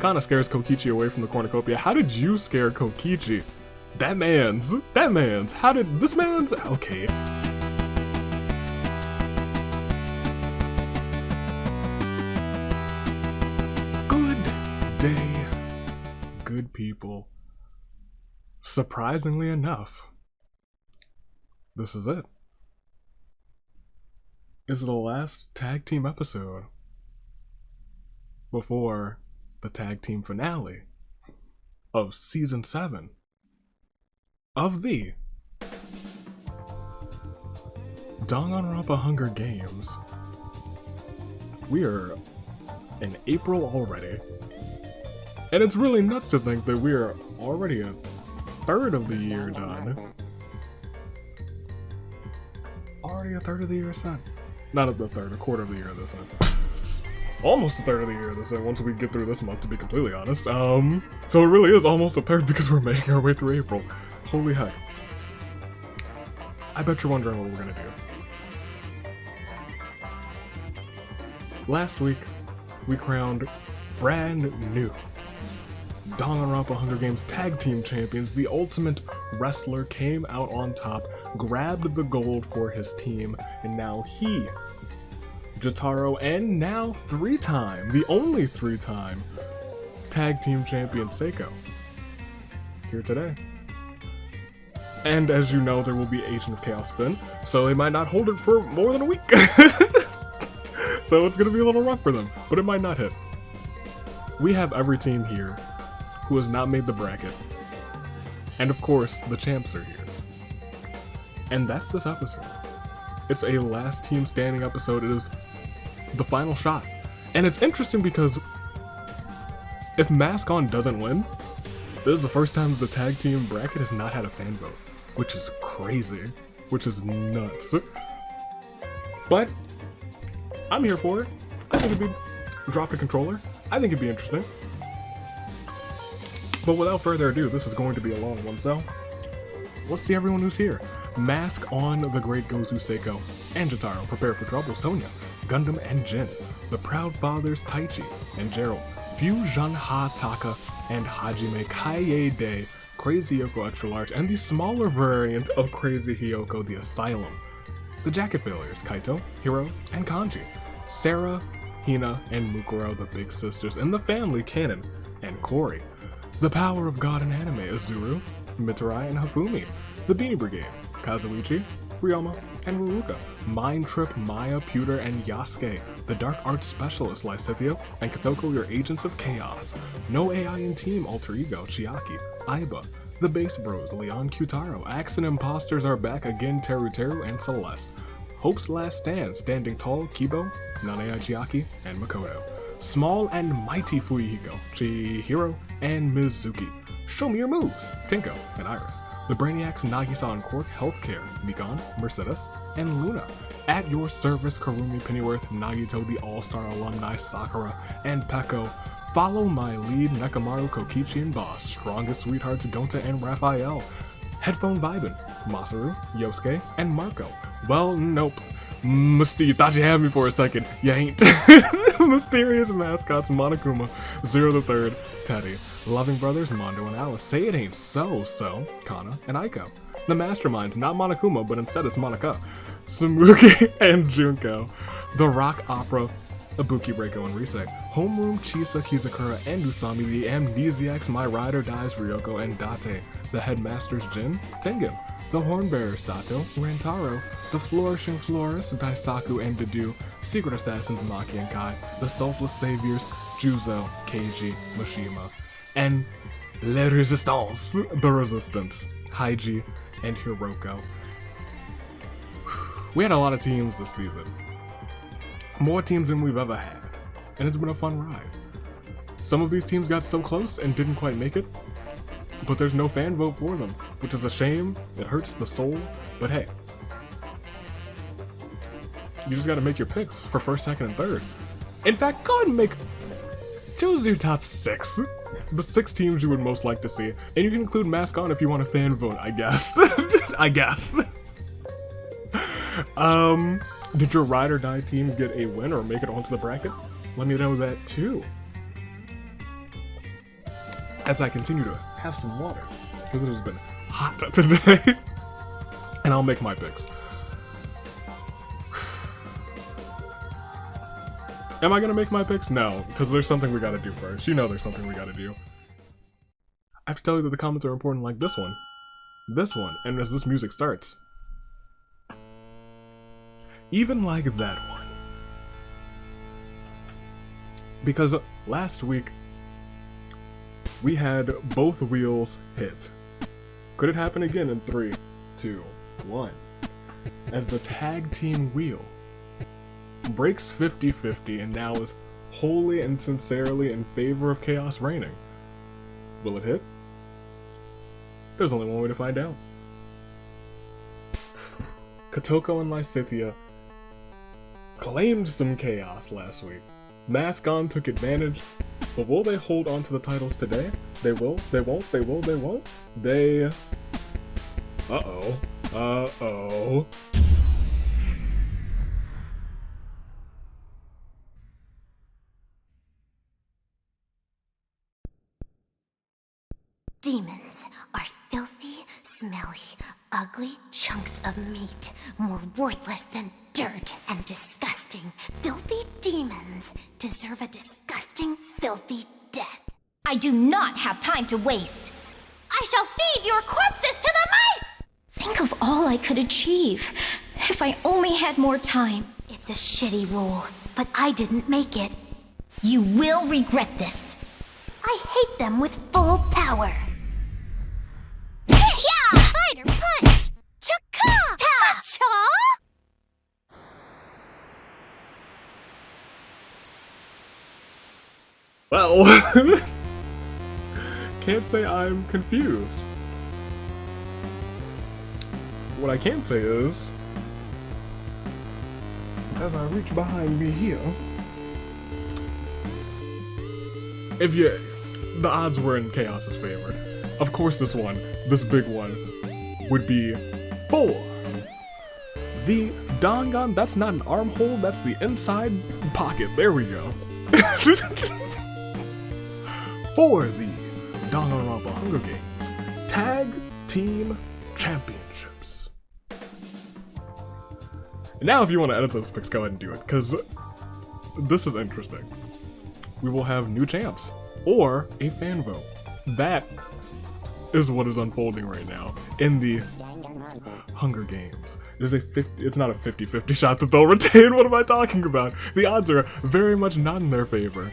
Kana scares Kokichi away from the cornucopia. How did you scare Kokichi? That man's, how did, this man's, okay. Good day, good people. Surprisingly enough, this is it. This is the last tag team episode before the tag team finale of season 7 of the Danganronpa Hunger Games. We are in April already, and it's really nuts to think that we are already a third of the year done. Already a third of the year set. Not a third, a quarter of the year this end. Almost a third of the year this end, once we get through this month, to be completely honest. So it really is almost a third because we're making our way through April. Holy heck. I bet you're wondering what we're gonna do. Last week, we crowned brand new Danganronpa Hunger Games Tag Team Champions. The Ultimate Wrestler came out on top, grabbed the gold for his team, and now he, Jotaro, and now the only three-time Tag Team Champion Seiko, here today. And as you know, there will be Agent of Chaos spin, so they might not hold it for more than a week. So it's gonna be a little rough for them, but it might not hit. We have every team here who has not made the bracket. And of course, the champs are here. And that's this episode. It's a last team standing episode. It is the final shot. And it's interesting because if Mask On doesn't win, this is the first time the tag team bracket has not had a fan vote, which is crazy, which is nuts. But I'm here for it. I think it'd be drop a controller. I think it'd be interesting. But without further ado, this is going to be a long one, so let's see everyone who's here. Mask On, the great Gozu Seiko, and Jotaro, prepare for trouble, Sonya, Gundam, and Jin, the Proud Fathers, Taichi, and Gerald, Fusion Hataka, and Hajime Kaede, Crazy Hyoko Extra Large, and the smaller variant of Crazy Hyoko, the Asylum, the Jacket Failures, Kaito, Hiro, and Kanji, Sarah, Hina, and Mukuro, the Big Sisters, and the family, Kanon, and Kori, the Power of God in Anime, Azuru, Mitarai, and Hifumi, the Beanie Brigade, Kazuichi, Ryoma, and Ruruka, Mind Trip, Maya, Pewter, and Yasuke, the Dark Arts Specialist, Lysithio, and Katoko, your Agents of Chaos, No AI in Team, Alter Ego, Chiaki, Aiba, the Bass Bros, Leon Kyutaro, Accent Imposters are back again, Teru, and Celeste, Hope's Last Stand, Standing Tall, Kibo, Non-AI Chiaki, and Makoto, Small and Mighty Fuyuhiko, Chihiro, and Mizuki, Show Me Your Moves, Tinko, and Iris, the Brainiacs, Nagisa and Quark, Healthcare, Mikon, Mercedes, and Luna, At Your Service, Karumi Pennyworth, Nagito, the All-Star Alumni, Sakura, and Peko, Follow My Lead, Nekamaru, Kokichi, and Boss, Strongest Sweethearts, Gonta, and Raphael, Headphone Vibin, Masaru, Yosuke, and Marco. Well, nope. You thought you had me for a second. You ain't. Mysterious Mascots, Monokuma, Zero the Third, Teddy, Loving Brothers, Mondo and Alice, Say It Ain't So, Kana, and Aiko. The Masterminds, not Monokuma, but instead it's Monika, Sumuki, and Junko. The Rock Opera, Ibuki, Reiko, and Rise. Homeroom, Chisa, Kizakura, and Usami. The Amnesiacs, My Rider Dies, Ryoko, and Date. The Headmasters, Jin, Tengen. The Hornbearer, Sato, Rantaro. The Flourishing Florist, Daisaku, and Dedu. Secret Assassins, Maki and Kai. The Selfless Saviors, Juzo, Keiji, Mishima. And Les Resistance, the Resistance, Haiji, and Hiroko. We had a lot of teams this season. More teams than we've ever had. And it's been a fun ride. Some of these teams got so close and didn't quite make it, but there's no fan vote for them, which is a shame. It hurts the soul, but hey. You just gotta make your picks for first, second, and third. In fact, go ahead and choose your top 6. The 6 teams you would most like to see. And you can include Mask On if you want a fan vote, I guess. I guess. Did your Ride or Die team get a win or make it onto the bracket? Let me know that too. as I continue to have some water, because it has been hot today. And I'll make my picks. Am I gonna make my picks? No, because there's something we gotta do first. You know there's something we gotta do. I have to tell you that the comments are important, like this one. This one, and as this music starts. Even like that one. Because last week, we had both wheels hit. Could it happen again in 3, 2, 1? As the tag team wheel breaks 50-50 and now is wholly and sincerely in favor of chaos reigning. Will it hit? There's only one way to find out. Kotoko and Lysithea claimed some chaos last week. Mask On took advantage, but will they hold on to the titles today? They will, they won't, they will, they won't? They... Uh-oh. Uh-oh. Demons are filthy, smelly, ugly chunks of meat, more worthless than dirt and disgusting. Filthy demons deserve a disgusting, filthy death. I do not have time to waste. I shall feed your corpses to the mice! Think of all I could achieve if I only had more time. It's a shitty rule, but I didn't make it. You will regret this. I hate them with full power. Yeah! Spider punch! Chaka! Ta-cha! Well, can't say I'm confused. What I can say is, as I reach behind me here, the odds were in Chaos's favor. Of course this big one, would be for the Dangan. That's not an armhole, that's the inside pocket. There we go. For the Danganronpa Hunger Games Tag Team Championships. And now if you want to edit those picks, go ahead and do it, because this is interesting. We will have new champs, or a fan vote. That is what is unfolding right now in the Hunger Games. It's not a 50-50 shot that they'll retain. What am I talking about? The odds are very much not in their favor.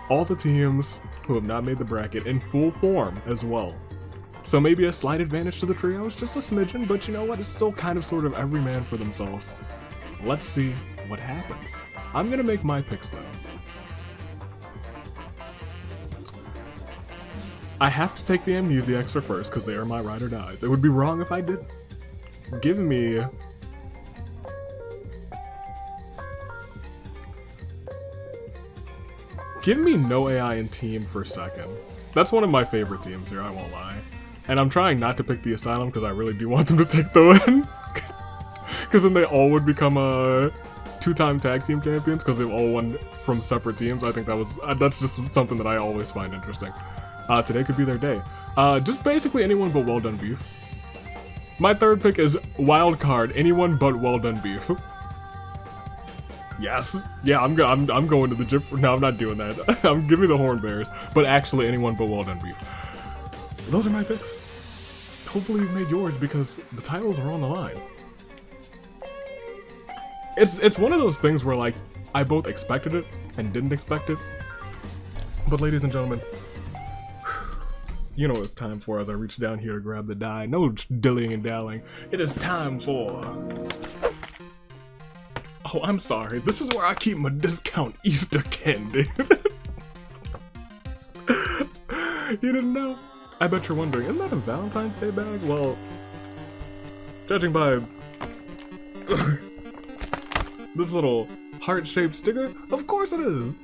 All the teams who have not made the bracket in full form as well. So maybe a slight advantage to the trios, just a smidgen, but you know what? It's still kind of sort of every man for themselves. Let's see what happens. I'm gonna make my picks though. I have to take the Amnesiacs first because they are my ride or dies. It would be wrong if I didn't. Give me... Give me no AI in team for second. That's one of my favorite teams here, I won't lie. And I'm trying not to pick the Asylum because I really do want them to take the win. Because then they all would become two-time tag team champions because they've all won from separate teams. I think that's just something that I always find interesting. Today could be their day. Just basically anyone but Well Done Beef. My third pick is wild card, anyone but Well Done Beef. Yes, yeah, I'm going to the gym. No, I'm not doing that. I'm giving the Horn Bears, but actually anyone but Well Done Beef. Those are my picks. Hopefully you've made yours because the titles are on the line. It's one of those things where like I both expected it and didn't expect it. But ladies and gentlemen, you know what it's time for as I reach down here to grab the die. No dillying and dallying. It is time for... Oh, I'm sorry. This is where I keep my discount Easter candy. You didn't know? I bet you're wondering, isn't that a Valentine's Day bag? Well, judging by this little heart-shaped sticker, of course it is.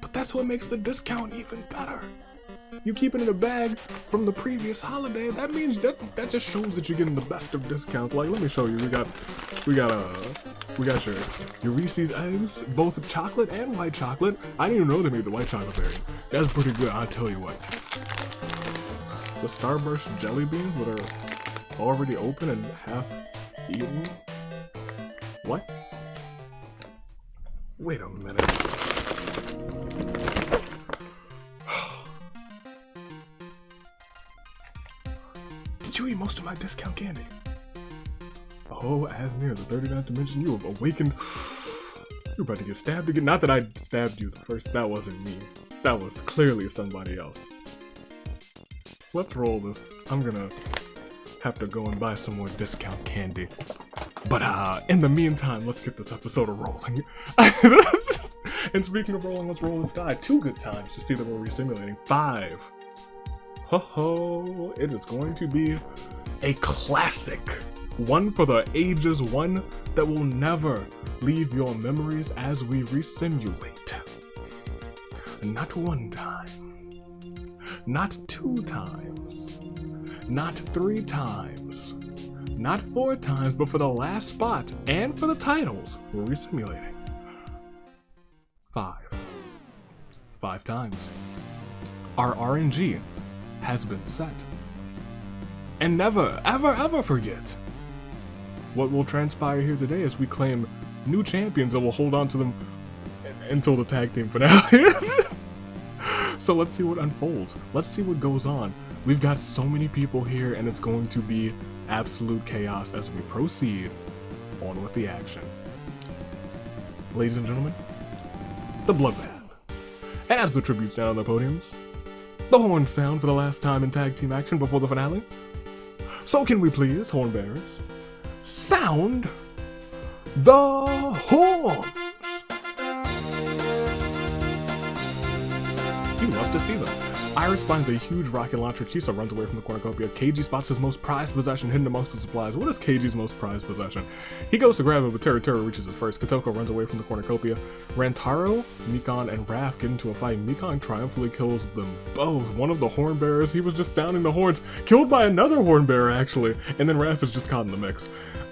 But that's what makes the discount even better. You keep it in a bag from the previous holiday, that means that just shows that you're getting the best of discounts. Like, let me show you. We got your Reese's eggs, both chocolate and white chocolate. I didn't even know they made the white chocolate variant. That's pretty good, I'll tell you what. the Starburst jelly beans that are already open and half eaten? What? Wait a minute. Did you eat most of my discount candy? Oh, as near the 39th dimension, you have awakened. You're about to get stabbed again. Not that I stabbed you the first. That wasn't me. That was clearly somebody else. Let's roll this. I'm gonna have to go and buy some more discount candy. But in the meantime, let's get this episode rolling. And speaking of rolling, let's roll this die. 2 good times to see that we're resimulating. 5. Ho ho! It is going to be a classic. One for the ages, one that will never leave your memories as we resimulate. Not 1 time. Not 2 times. Not 3 times. Not 4 times, but for the last spot and for the titles, we're resimulating. 5. 5 times. Our RNG has been set. And never, ever, ever forget. What will transpire here today is we claim new champions and we'll hold on to them until the tag team finale. So let's see what unfolds. Let's see what goes on. We've got so many people here and it's going to be absolute chaos as we proceed on with the action. Ladies and gentlemen, the bloodbath. And as the tributes stand on their podiums, the horns sound for the last time in tag team action before the finale. So can we please, horn bearers, sound the horns! You love to see them. Iris finds a huge rocket launcher. Chisa runs away from the cornucopia. Keiji spots his most prized possession hidden amongst the supplies. What is Keiji's most prized possession? He goes to grab it, but Teru reaches it first. Kotoko runs away from the cornucopia. Rantaro, Mikan, and Raph get into a fight. Mikan triumphantly kills them both. One of the horn bearers, he was just sounding the horns, killed by another horn bearer actually, and then Raph is just caught in the mix.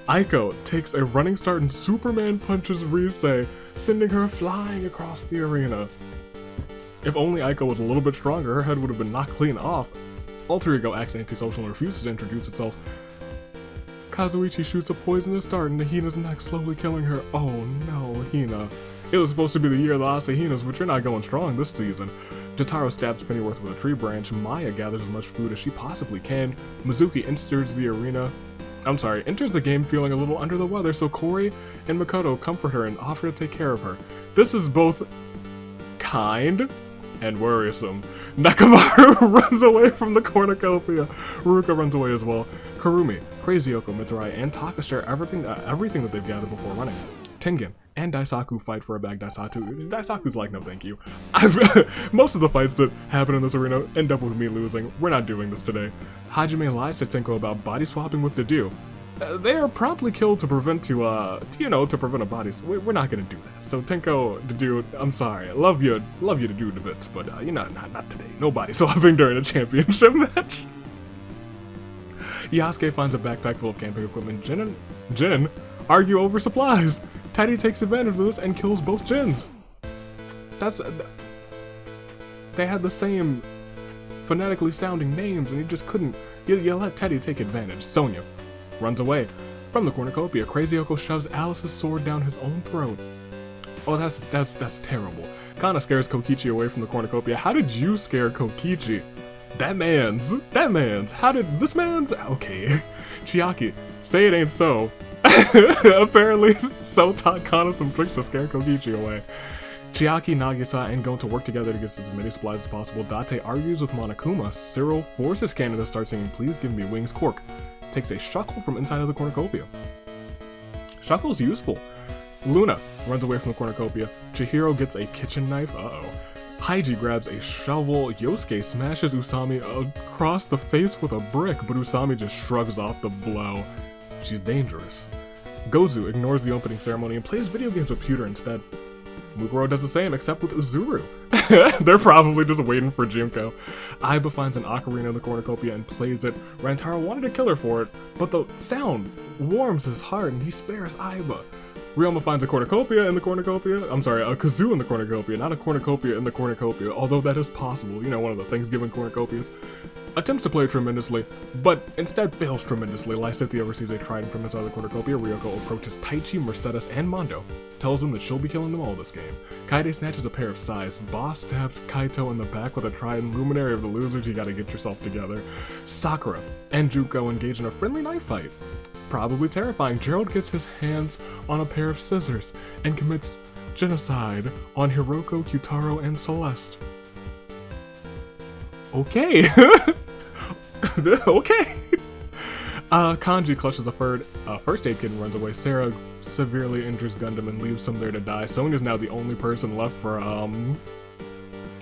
Aiko takes a running start and Superman punches Rise, sending her flying across the arena. If only Aiko was a little bit stronger, her head would have been knocked clean off. Alter Ego acts antisocial and refuses to introduce itself. Kazuichi shoots a poisonous dart into Hina's neck, slowly killing her. Oh no, Hina. It was supposed to be the year of the Asahinas, but you're not going strong this season. Jotaro stabs Pennyworth with a tree branch. Maya gathers as much food as she possibly can. Mizuki enters the game feeling a little under the weather, so Kori and Makoto comfort her and offer to take care of her. This is both kind and worrisome. Nakamaru runs away from the cornucopia. Ruka runs away as well. Karumi, Crazy Yoko, Mitsurai, and Taka share everything that they've gathered before running. Tengen and Daisaku fight for a bag. Daisaku's like, no thank you. Most of the fights that happen in this arena end up with me losing. We're not doing this today. Hajime lies to Tenko about body swapping with Dedue. They are promptly killed to prevent a body. So we're not gonna do that. So Tenko, Dedue, I'm sorry, love you to do the bits, but not today. No body swapping during a championship match. Yasuke finds a backpack full of camping equipment. Jin argue over supplies. Teddy takes advantage of this and kills both Jins. They had the same phonetically sounding names, and you just couldn't. You let Teddy take advantage. Sonya runs away from the cornucopia. Crazy Yoko shoves Alice's sword down his own throat. Oh, that's terrible. Kana scares Kokichi away from the cornucopia. How did you scare Kokichi? That man's. How did this man's? Okay. Chiaki, say it ain't so. Apparently, so taught Kana some tricks to scare Kokichi away. Chiaki, Nagisa, and Gon to work together to get as many supplies as possible. Date argues with Monokuma. Cyril forces Cannon to start singing "Please Give Me Wings." Cork takes a shuckle from inside of the cornucopia. Shuckle's useful. Luna runs away from the cornucopia. Chihiro gets a kitchen knife. Haiji grabs a shovel. Yosuke smashes Usami across the face with a brick, but Usami just shrugs off the blow. She's dangerous. Gozu ignores the opening ceremony and plays video games with Pewter instead. Mukuro does the same, except with Uzuru. They're probably just waiting for Junko. Aiba finds an ocarina in the cornucopia and plays it. Rantaro wanted to kill her for it, but the sound warms his heart and he spares Aiba. Ryoma finds a cornucopia in the cornucopia. I'm sorry, a kazoo in the cornucopia, not a cornucopia in the cornucopia, although that is possible. You know, one of the Thanksgiving cornucopias. Attempts to play tremendously, but instead fails tremendously. Lysithea receives a trident from his other cornucopia. Ryoko approaches Taichi, Mercedes, and Mondo, tells them that she'll be killing them all this game. Kaede snatches a pair of sais. Boss stabs Kaito in the back with a trident. Luminary of the losers, you gotta get yourself together. Sakura and Juko engage in a friendly knife fight. Probably terrifying. Gerald gets his hands on a pair of scissors and commits genocide on Hiroko, Kyutaro, and Celeste. Okay. Okay. Kanji clutches a first aid kit and runs away. Sarah severely injures Gundam and leaves him there to die. Sonya's now the only person left for,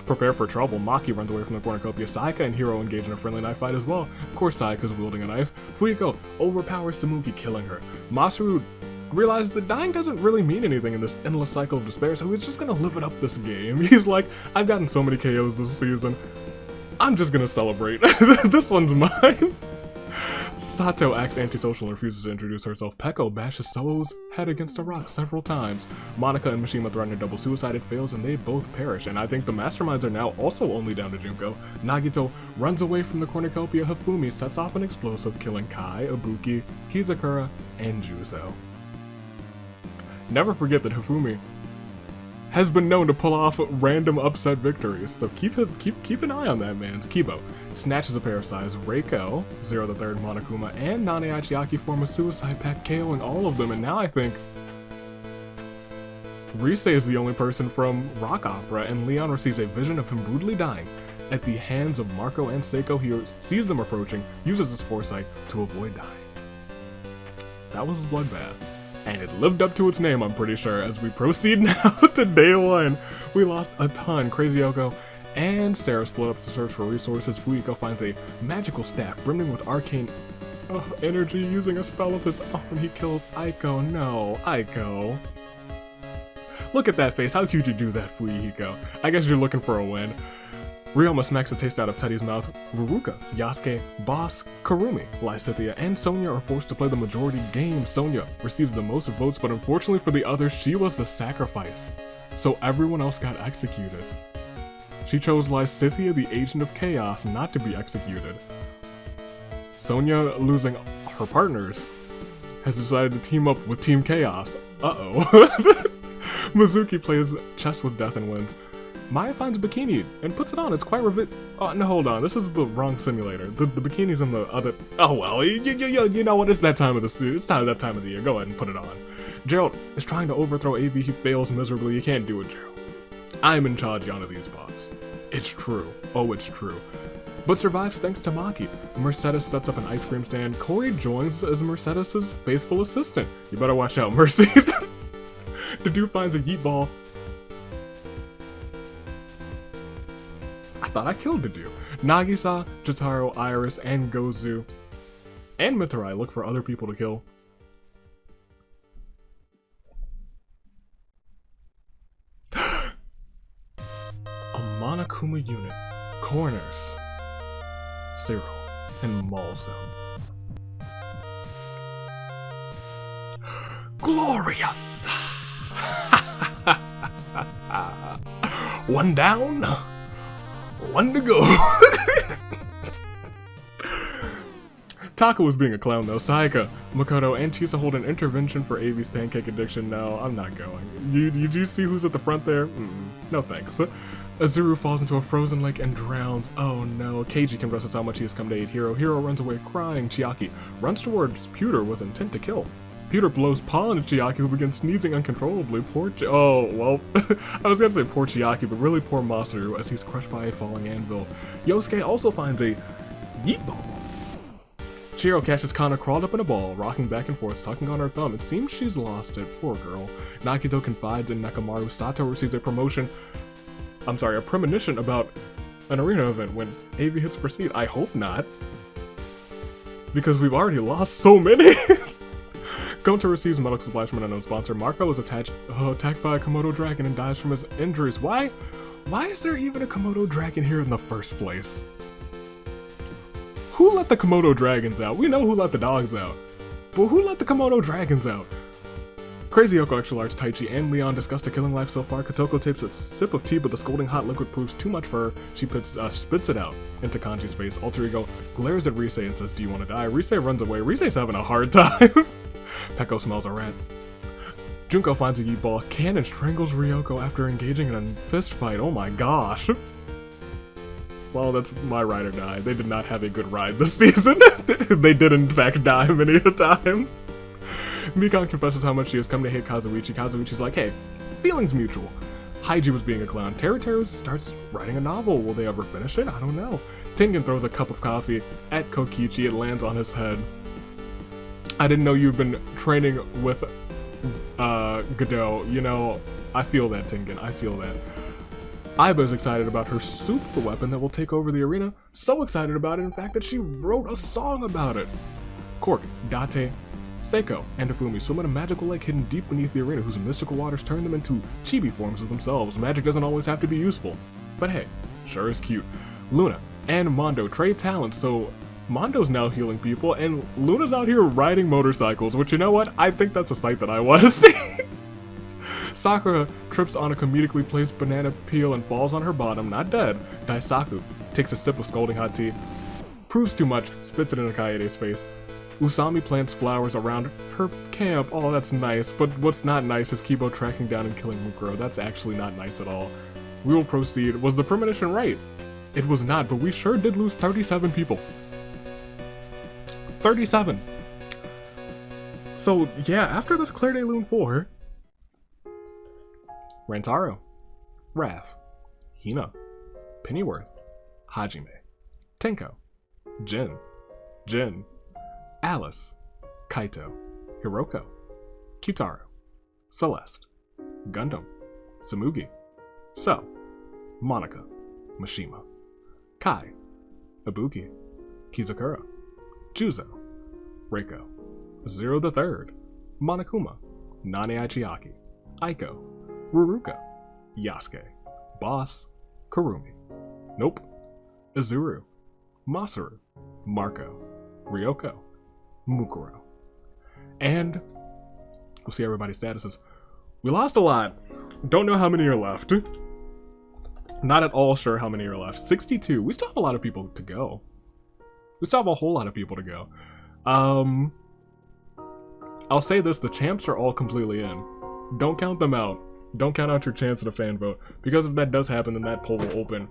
prepare for trouble. Maki runs away from the cornucopia. Saika and Hiro engage in a friendly knife fight as well. Of course, Saika's wielding a knife. Fuyiko overpowers Samuki, killing her. Masaru realizes that dying doesn't really mean anything in this endless cycle of despair, so he's just gonna live it up this game. He's like, I've gotten so many KOs this season. I'm just gonna celebrate. This one's mine. Sato acts antisocial and refuses to introduce herself. Peko bashes So's head against a rock several times. Monica and Mishima threaten a double suicide. It fails and they both perish. And I think the masterminds are now also only down to Junko. Nagito runs away from the cornucopia. Hifumi sets off an explosive, killing Kai, Ibuki, Kizakura, and Juzo. Never forget that Hifumi has been known to pull off random upset victories, so keep an eye on that man's. Kibo snatches a pair of sais. Reiko, Zero the Third, Monokuma, and Nane Achiaki form a suicide pact, KOing all of them, and now I think Rise is the only person from Rock Opera, and Leon receives a vision of him brutally dying at the hands of Marco and Seiko. He sees them approaching, uses his foresight to avoid dying. That was a bloodbath. And it lived up to its name, I'm pretty sure. As we proceed now to day one, we lost a ton. Crazy Yoko and Sarah split up to search for resources. Fuyiko finds a magical staff brimming with arcane energy. Using a spell of his own, he kills Aiko. No, Aiko. Look at that face. How could you do that, Fuyiko? I guess you're looking for a win. Ryoma smacks a taste out of Teddy's mouth. Ruruka, Yasuke, Boss, Karumi, Lysithea, and Sonya are forced to play the majority game. Sonya received the most votes, but unfortunately for the others, she was the sacrifice. So everyone else got executed. She chose Lysithea, the Agent of Chaos, not to be executed. Sonya, losing her partners, has decided to team up with Team Chaos. Uh-oh. Mizuki plays chess with death and wins. Maya finds a bikini and puts it on. It's quite oh, no, hold on. This is the wrong simulator. The bikini's in the other... Oh, well, you know what? It's that time of the that time of the year. Go ahead and put it on. Gerald is trying to overthrow AV. He fails miserably. You can't do it, Gerald. I'm in charge of these bots. It's true. Oh, it's true. But survives thanks to Maki. Mercedes sets up an ice cream stand. Corey joins as Mercedes' faithful assistant. You better watch out, Mercy. The dude finds a yeet ball. I thought I killed the dude. Nagisa, Jotaro, Iris, and Gozu, and Mitarai look for other people to kill. A Monokuma unit corners Cyril and mauls them. Glorious! One down, one to go. Taka was being a clown though. Saika, Makoto, and Chisa hold an intervention for Avi's pancake addiction. No, I'm not going. Did you see who's at the front there? No thanks. Azuru falls into a frozen lake and drowns. Oh no. Keiji confesses how much he has come to aid Hiro. Hiro runs away crying. Chiaki runs towards Pewter with intent to kill. Pewter blows paw into Chiaki, who begins sneezing uncontrollably. Oh, well, I was gonna say poor Chiaki, but really poor Masaru as he's crushed by a falling anvil. Yosuke also finds a yeet ball. Chiro catches Kana crawled up in a ball, rocking back and forth, sucking on her thumb. It seems she's lost it. Poor girl. Nakito confides in Nekamaru. Sato receives a premonition about an arena event when AV hits proceed. I hope not, because we've already lost so many. Gonta receives medical supplies from an unknown sponsor. Marco is attacked by a Komodo dragon and dies from his injuries. Why is there even a Komodo dragon here in the first place? Who let the Komodo dragons out? We know who let the dogs out, but who let the Komodo dragons out? Crazy Yoko extra large Taichi and Leon discuss the killing life so far. Kotoko takes a sip of tea, but the scalding hot liquid proves too much for her. She spits it out into Kanji's face. Alter Ego glares at Rise and says, "Do you want to die?" Rise runs away. Rise's having a hard time. Peko smells a rat. Junko finds a yeet ball. Cannon strangles Ryoko after engaging in a fist fight. Oh my gosh. Well, that's my ride or die. They did not have a good ride this season. They did in fact die many times. Mikon confesses how much she has come to hate Kazuichi. Kazuichi's like, hey, feelings mutual. Haiji was being a clown. Teru starts writing a novel. Will they ever finish it? I don't know. Tengen throws a cup of coffee at Kokichi. It lands on his head. I didn't know you'd been training with Godot. You know, I feel that, Tengen. I feel that. Aiba's excited about her super weapon that will take over the arena. So excited about it, in fact, that she wrote a song about it. Cork, Date, Seiko, and Ifumi swim in a magical lake hidden deep beneath the arena whose mystical waters turn them into chibi forms of themselves. Magic doesn't always have to be useful. But hey, sure is cute. Luna and Mondo trade talents, so Mondo's now healing people, and Luna's out here riding motorcycles, which, you know what? I think that's a sight that I want to see. Sakura trips on a comedically placed banana peel and falls on her bottom, not dead. Daisaku takes a sip of scalding hot tea, proves too much, spits it in Kaede's face. Usami plants flowers around her camp. Oh, that's nice, but what's not nice is Kibo tracking down and killing Mukuro. That's actually not nice at all. We will proceed. Was the premonition right? It was not, but we sure did lose 37 people. 37! So, yeah, after this Claire de Lune 4, Rantaro, Raph, Hina, Pennyworth, Hajime, Tenko, Jin, Alice, Kaito, Hiroko, Kyutaro, Celeste, Gundam, Samugi, So, Monica, Mishima, Kai, Ibuki, Kizakura, Juzo, Reiko, Zero the Third, Monokuma, Nane Ichiaki, Aiko, Ruruka, Yasuke, Boss, Kurumi, Nope, Izuru, Masaru, Marco, Ryoko, Mukuro. And we'll see everybody's statuses. We lost a lot. Don't know how many are left. Not at all sure how many are left. 62. We still have a lot of people to go. We still have a whole lot of people to go. I'll say this, the champs are all completely in. Don't count them out. Don't count out your chance at a fan vote. Because if that does happen, then that poll will open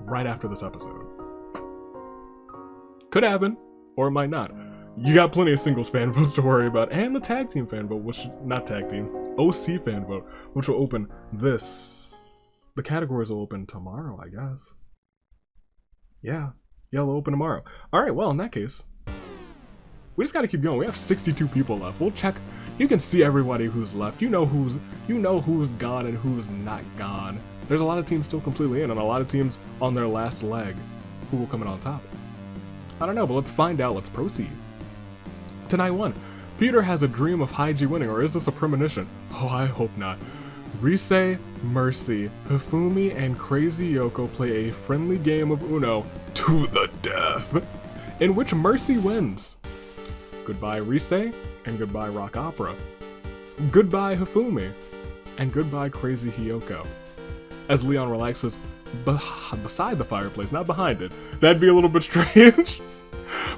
right after this episode. Could happen, or it might not. You got plenty of singles fan votes to worry about, and the tag team fan vote, which, not tag team, OC fan vote, which will open this. The categories will open tomorrow, I guess. Yeah, they'll open tomorrow. Alright, well, in that case, we just gotta keep going. We have 62 people left. We'll check. You can see everybody who's left. You know who's gone and who's not gone. There's a lot of teams still completely in, and a lot of teams on their last leg. Who will come in on top? I don't know, but let's find out. Let's proceed. Tonight 1. Peter has a dream of Haiji winning, or is this a premonition? Oh, I hope not. Rise, Mercy, Hifumi, and Crazy Yoko play a friendly game of Uno to the death, in which Mercy wins. Goodbye Rise, and goodbye Rock Opera. Goodbye Hifumi, and goodbye Crazy Hiyoko. As Leon relaxes beside the fireplace, not behind it. That'd be a little bit strange.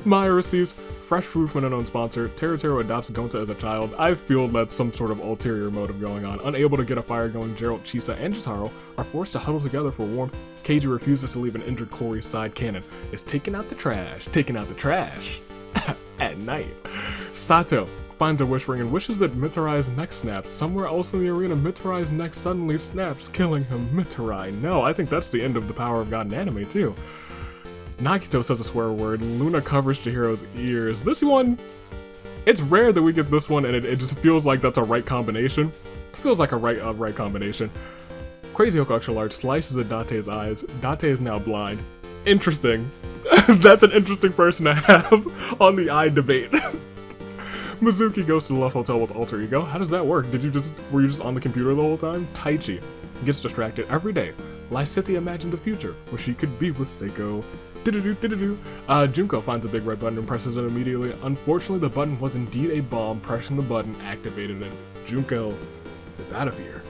Maya receives fresh food from an unknown sponsor. Teru adopts Gonta as a child. I feel that's some sort of ulterior motive going on. Unable to get a fire going, Gerald, Chisa, and Jotaro are forced to huddle together for warmth. Keiji refuses to leave an injured Corey's side. Cannon is taking out the trash. At night. Sato finds a wish ring and wishes that Mitarai's neck snaps. Somewhere else in the arena, Mitarai's neck suddenly snaps, killing him. Mitarai, no, I think that's the end of the Power of God in anime too. Nagito says a swear word, Luna covers Chihiro's ears. This one, it's rare that we get this one, and it just feels like that's a right combination. It feels like a right combination. Crazy Yoko extra large slices at Date's eyes. Date is now blind. Interesting. That's an interesting person to have on the eye debate. Mizuki goes to the Love Hotel with Alter Ego. How does that work? Were you just on the computer the whole time? Taichi gets distracted every day. Lysithia imagined the future, where she could be with Seiko. Junko finds a big red button and presses it immediately. Unfortunately, the button was indeed a bomb. Pressing the button activated it. Junko is out of here.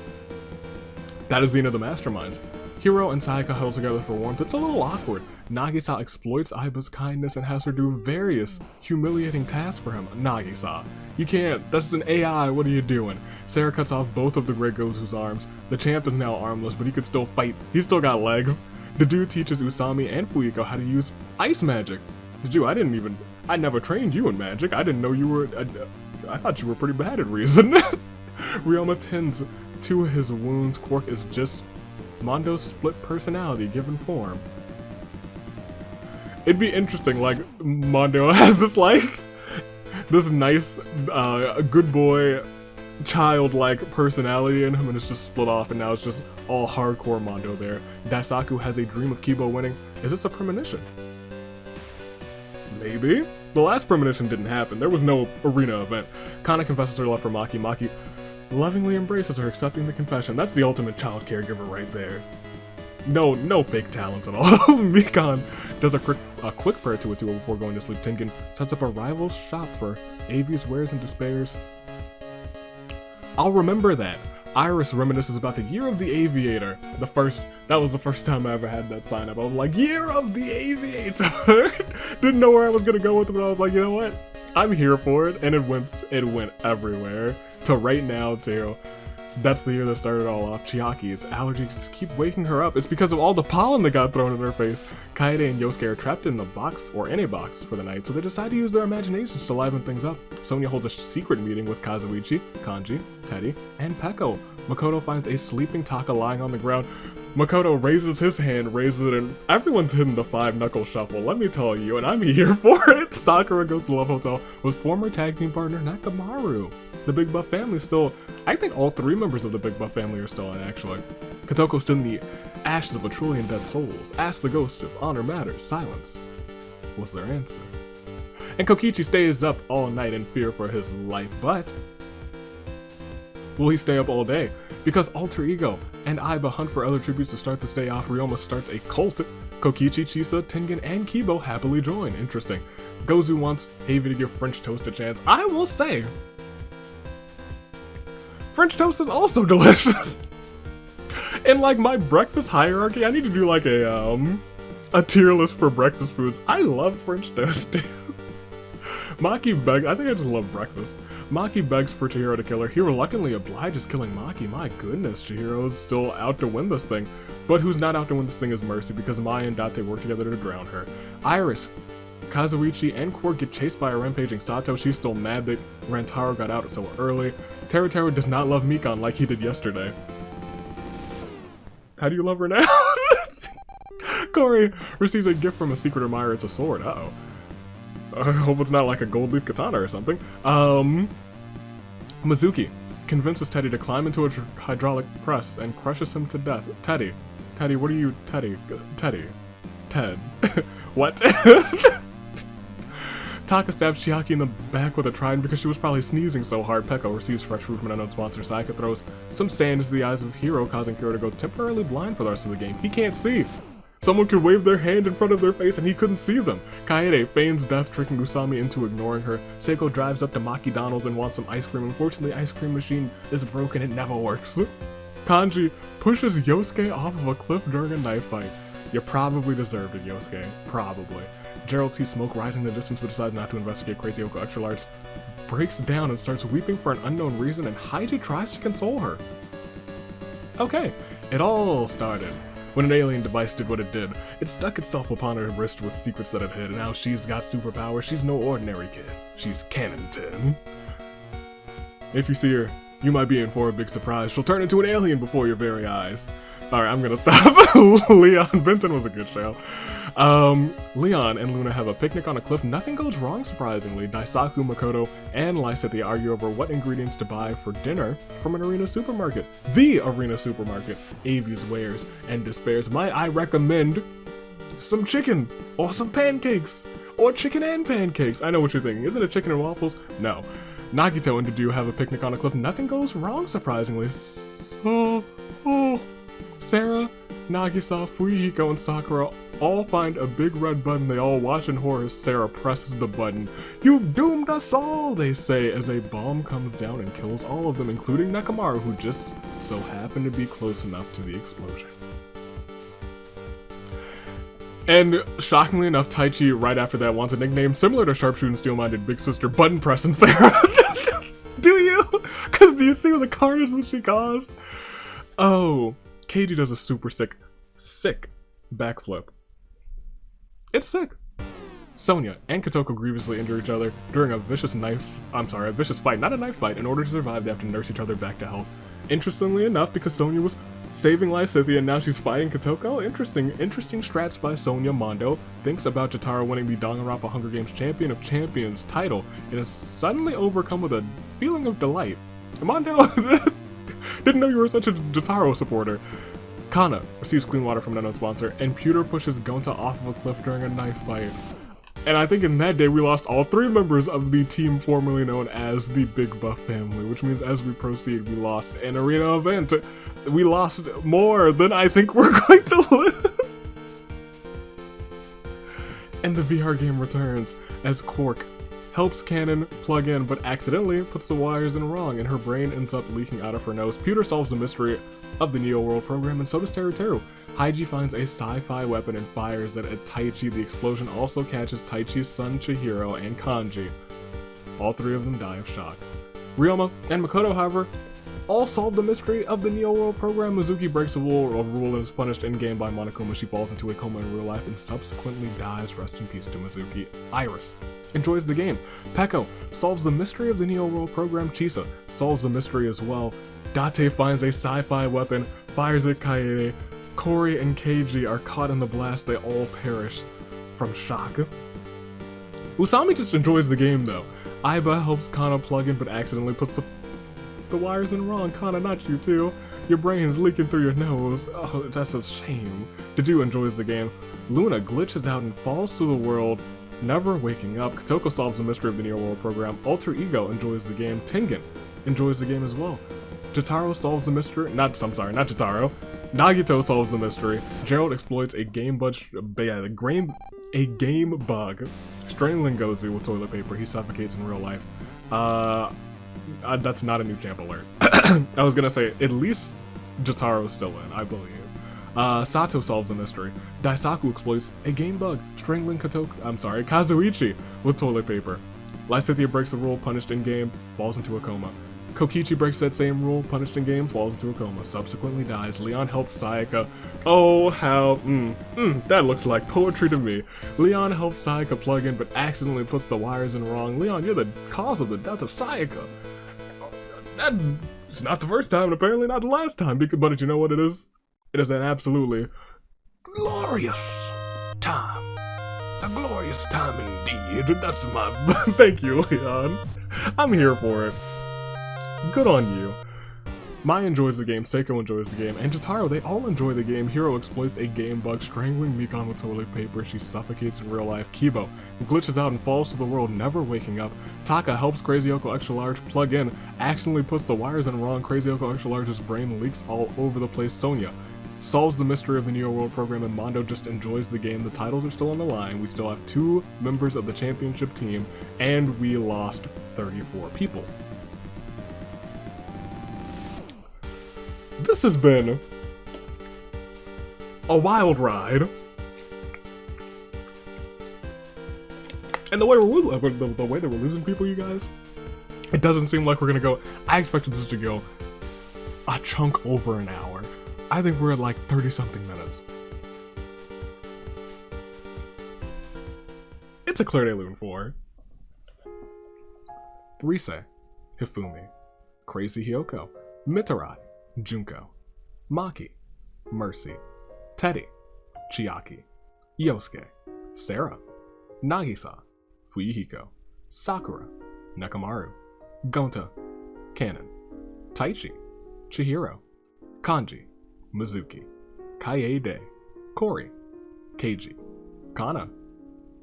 That is the end of the masterminds. Hiro and Sayaka huddle together for warmth. It's a little awkward. Nagisa exploits Aiba's kindness and has her do various humiliating tasks for him. Nagisa, you can't. That's an AI. What are you doing? Sarah cuts off both of the Great Gozu's arms. The champ is now armless, but he could still fight. He's still got legs. The dude teaches Usami and Fuyiko how to use ice magic. Dude, I never trained you in magic. I didn't know you were, I thought you were pretty bad at reason. Ryoma tends to his wounds. Quark is just Mondo's split personality given form. It'd be interesting, like, Mondo has this, like, this nice, good boy, childlike personality in him, and it's just split off, and now it's just all hardcore Mondo there. Daisaku has a dream of Kibo winning. Is this a premonition? Maybe? The last premonition didn't happen. There was no arena event. Kana confesses her love for Maki. Maki lovingly embraces her, accepting the confession. That's the ultimate child caregiver right there. No fake talents at all. Mikan does a quick prayer to Atuo before going to sleep. Tengen sets up a rival shop for Avi's wares and despairs. I'll remember that. Iris reminisces about the Year of the Aviator. That was the first time I ever had that sign up. I was like, Year of the Aviator! Didn't know where I was gonna go with it, but I was like, you know what? I'm here for it, and it went everywhere. To right now, too. That's the year that started all off. Chiaki's allergies just keep waking her up. It's because of all the pollen that got thrown in her face. Kaede and Yosuke are trapped in a box for the night, so they decide to use their imaginations to liven things up. Sonia holds a secret meeting with Kazuichi, Kanji, Teddy, and Peko. Makoto finds a sleeping Taka lying on the ground. Makoto raises his hand, raises it, and everyone's hitting the 5-knuckle shuffle, let me tell you, and I'm here for it! Sakura goes to Love Hotel with former tag team partner Nakamaru. The Big Buff family still, I think all 3 members of the Big Buff family are still in, actually. Kotoko stood in the ashes of a trillion dead souls, asked the ghost if honor matters. Silence was their answer. And Kokichi stays up all night in fear for his life, but will he stay up all day? Because Alter Ego and Aiba hunt for other tributes to start this day off. Ryoma starts a cult. Kokichi, Chisa, Tengen, and Kibo happily join. Interesting. Gozu wants Avi to give French toast a chance. I will say, French toast is also delicious. In like my breakfast hierarchy, I need to do like a tier list for breakfast foods. I love French toast too. Maki begs, I think I just love breakfast. Maki begs for Chihiro to kill her. He reluctantly obliges killing Maki. My goodness, Chihiro's still out to win this thing. But who's not out to win this thing is Mercy, because Maya and Date work together to drown her. Iris, Kazuichi, and Quark get chased by a rampaging Sato. She's still mad that Rantaro got out so early. Teruteru does not love Mikan like he did yesterday. How do you love her now? Corey receives a gift from a secret admirer. It's a sword. Uh-oh. I hope it's not like a gold leaf katana or something. Mizuki convinces Teddy to climb into a hydraulic press and crushes him to death. Teddy, what are you, Ted. What? Taka stabs Chiaki in the back with a trident because she was probably sneezing so hard. Peko receives fresh food from an unknown sponsor. Sayaka throws some sand into the eyes of Hiro, causing Hiro to go temporarily blind for the rest of the game. He can't see. Someone could wave their hand in front of their face and he couldn't see them. Kaede feigns death, tricking Usami into ignoring her. Seiko drives up to Maki Donald's and wants some ice cream. Unfortunately, the ice cream machine is broken. It never works. Kanji pushes Yosuke off of a cliff during a knife fight. You probably deserved it, Yosuke. Probably. Gerald sees smoke rising in the distance but decides not to investigate. Crazy Oko Extra Large breaks down and starts weeping for an unknown reason, and Haiji tries to console her. Okay, it all started when an alien device did what it did. It stuck itself upon her wrist with secrets that it hid, and now she's got superpowers. She's no ordinary kid. She's Canon 10. If you see her, you might be in for a big surprise. She'll turn into an alien before your very eyes. Alright, I'm gonna stop. Leon, Benton was a good show. Leon and Luna have a picnic on a cliff. Nothing goes wrong, surprisingly. Daisaku, Makoto, and Lysithea argue over what ingredients to buy for dinner from an arena supermarket. The arena supermarket. Avi's wares and despairs. I recommend some chicken or some pancakes or chicken and pancakes. I know what you're thinking. Isn't it chicken and waffles? No. Nagito and Dedu have a picnic on a cliff. Nothing goes wrong, surprisingly. Sarah, Nagisa, Fuyiko, and Sakura all find a big red button they all watch in horror as Sarah presses the button. "You've doomed us all," they say, as a bomb comes down and kills all of them, including Nekomaru, who just so happened to be close enough to the explosion. And shockingly enough, Taichi right after that wants a nickname similar to Sharpshooting Steel-Minded Big Sister Button Pressing Sarah. Do you? Because do you see the carnage that she caused? Oh, Keiji does a super sick backflip. It's sick. Sonya and Kotoko grievously injure each other during a vicious fight, not a knife fight. In order to survive, they have to nurse each other back to health. Interestingly enough, because Sonya was saving Lysithea and now she's fighting Kotoko. Interesting strats by Sonya. Mondo thinks about Jotaro winning the Danganronpa Hunger Games Champion of Champions title and is suddenly overcome with a feeling of delight. Mondo didn't know you were such a Jotaro supporter. Kana receives clean water from an unknown sponsor, and Pewter pushes Gonta off of a cliff during a knife fight. And I think in that day we lost all 3 members of the team formerly known as the Big Buff family, which means as we proceed, we lost an arena event. We lost more than I think we're going to lose. And the VR game returns as Quark helps Cannon plug in but accidentally puts the wires in wrong and her brain ends up leaking out of her nose. Pewter solves the mystery of the Neo World program and so does Teru. Haiji finds a sci-fi weapon and fires it at Taichi. The explosion also catches Taichi's son Chihiro and Kanji. All 3 of them die of shock. Ryoma and Makoto, however, all solve the mystery of the Neo World program. Mizuki breaks a rule and is punished in-game by Monokuma. She falls into a coma in real life and subsequently dies. Rest in peace to Mizuki. Iris enjoys the game. Peko solves the mystery of the Neo World program. Chisa solves the mystery as well. Date finds a sci-fi weapon, fires at Kaede. Kori and Keiji are caught in the blast. They all perish from shock. Usami just enjoys the game though. Aiba helps Kana plug in but accidentally puts the wires in wrong. Kana, not you too. Your brain's leaking through your nose. Oh, that's a shame. Dedu enjoys the game. Luna glitches out and falls to the world, never waking up. Kotoko solves the mystery of the Neo World program. Alter Ego enjoys the game. Tengen enjoys the game as well. Jotaro solves the mystery. Not Jotaro. Nagito solves the mystery. Gerald exploits a game bug, strangling Gozu with toilet paper. He suffocates in real life. That's not a new champ alert. I was gonna say, at least Jotaro's still in, I believe. Sato solves the mystery. Daisaku exploits a game bug, strangling Kazuichi with toilet paper. Lysithea breaks the rule, punished in-game, falls into a coma. Kokichi breaks that same rule, punished in-game, falls into a coma, subsequently dies. Leon helps Sayaka. Oh, how, that looks like poetry to me. Leon helps Sayaka plug in, but accidentally puts the wires in wrong. Leon, you're the cause of the death of Sayaka. It's not the first time, and apparently not the last time, but you know what it is? It is an absolutely glorious time. A glorious time indeed. That's my, thank you, Leon. I'm here for it. Good on you. Mai enjoys the game, Seiko enjoys the game, and Jotaro, they all enjoy the game. Hiro exploits a game bug, strangling Mikan with toilet paper. She suffocates in real life. Kibo glitches out and falls to the world, never waking up. Taka helps Crazy Yoko Extra Large plug in, accidentally puts the wires in wrong. Crazy Yoko Extra Large's brain leaks all over the place. Sonya solves the mystery of the Neo World program, and Mondo just enjoys the game. The titles are still on the line. We still have 2 members of the championship team, and we lost 34 people. This has been a wild ride. And the way that we're losing people, you guys, it doesn't seem like we're gonna go. I expected this to go a chunk over an hour. I think we're at like 30-something minutes. It's a Claire de Lune 4. Rise, Hifumi, Crazy Hyoko, Mitarai, Junko, Maki, Mercy, Teddy, Chiaki, Yosuke, Sarah, Nagisa, Fuyuhiko, Sakura, Nekomaru, Gonta, Kanon, Taichi, Chihiro, Kanji, Mizuki, Kaede, Kori, Keiji, Kana,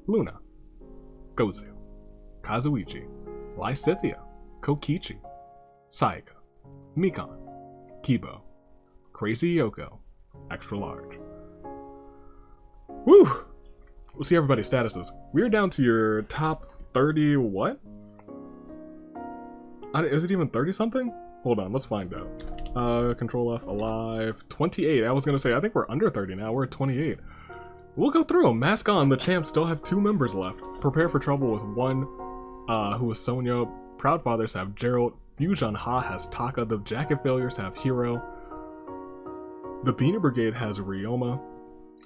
Luna, Gozu, Kazuichi, Lysithea, Kokichi, Sayaka, Mikan, Kibo, Crazy Yoko, Extra Large. Woo! We'll see everybody's statuses. We're down to your top 30 what? Is it even 30 something? Hold on, let's find out. Control F, alive, 28. I was gonna say, I think we're under 30 now, we're at 28. We'll go through them. Mask on, the champs still have 2 members left. Prepare for trouble with 1, who is Sonya. Proud Fathers have Gerald. Fusion Ha has Taka. The Jacket Failures have Hiro. The Beanie Brigade has Ryoma.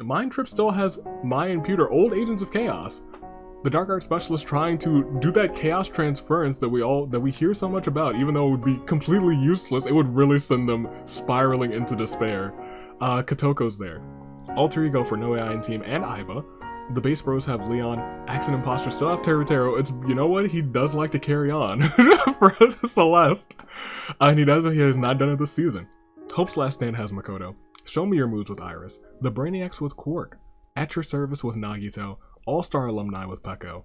Mind Trip still has Mai and Pewter, old agents of chaos. The Dark Art Specialist trying to do that chaos transference that we hear so much about, even though it would be completely useless, it would really send them spiraling into despair. Katoko's there. Alter Ego for No AI and Team and Aiba. The Base Bros have Leon. Axe and Imposter still have Teru. It's, you know what, he does like to carry on for Celeste. And he has not done it this season. Hope's Last Stand has Makoto. Show Me Your Moves with Iris. The Brainiacs with Quark. At Your Service with Nagito. All-Star Alumni with Peko.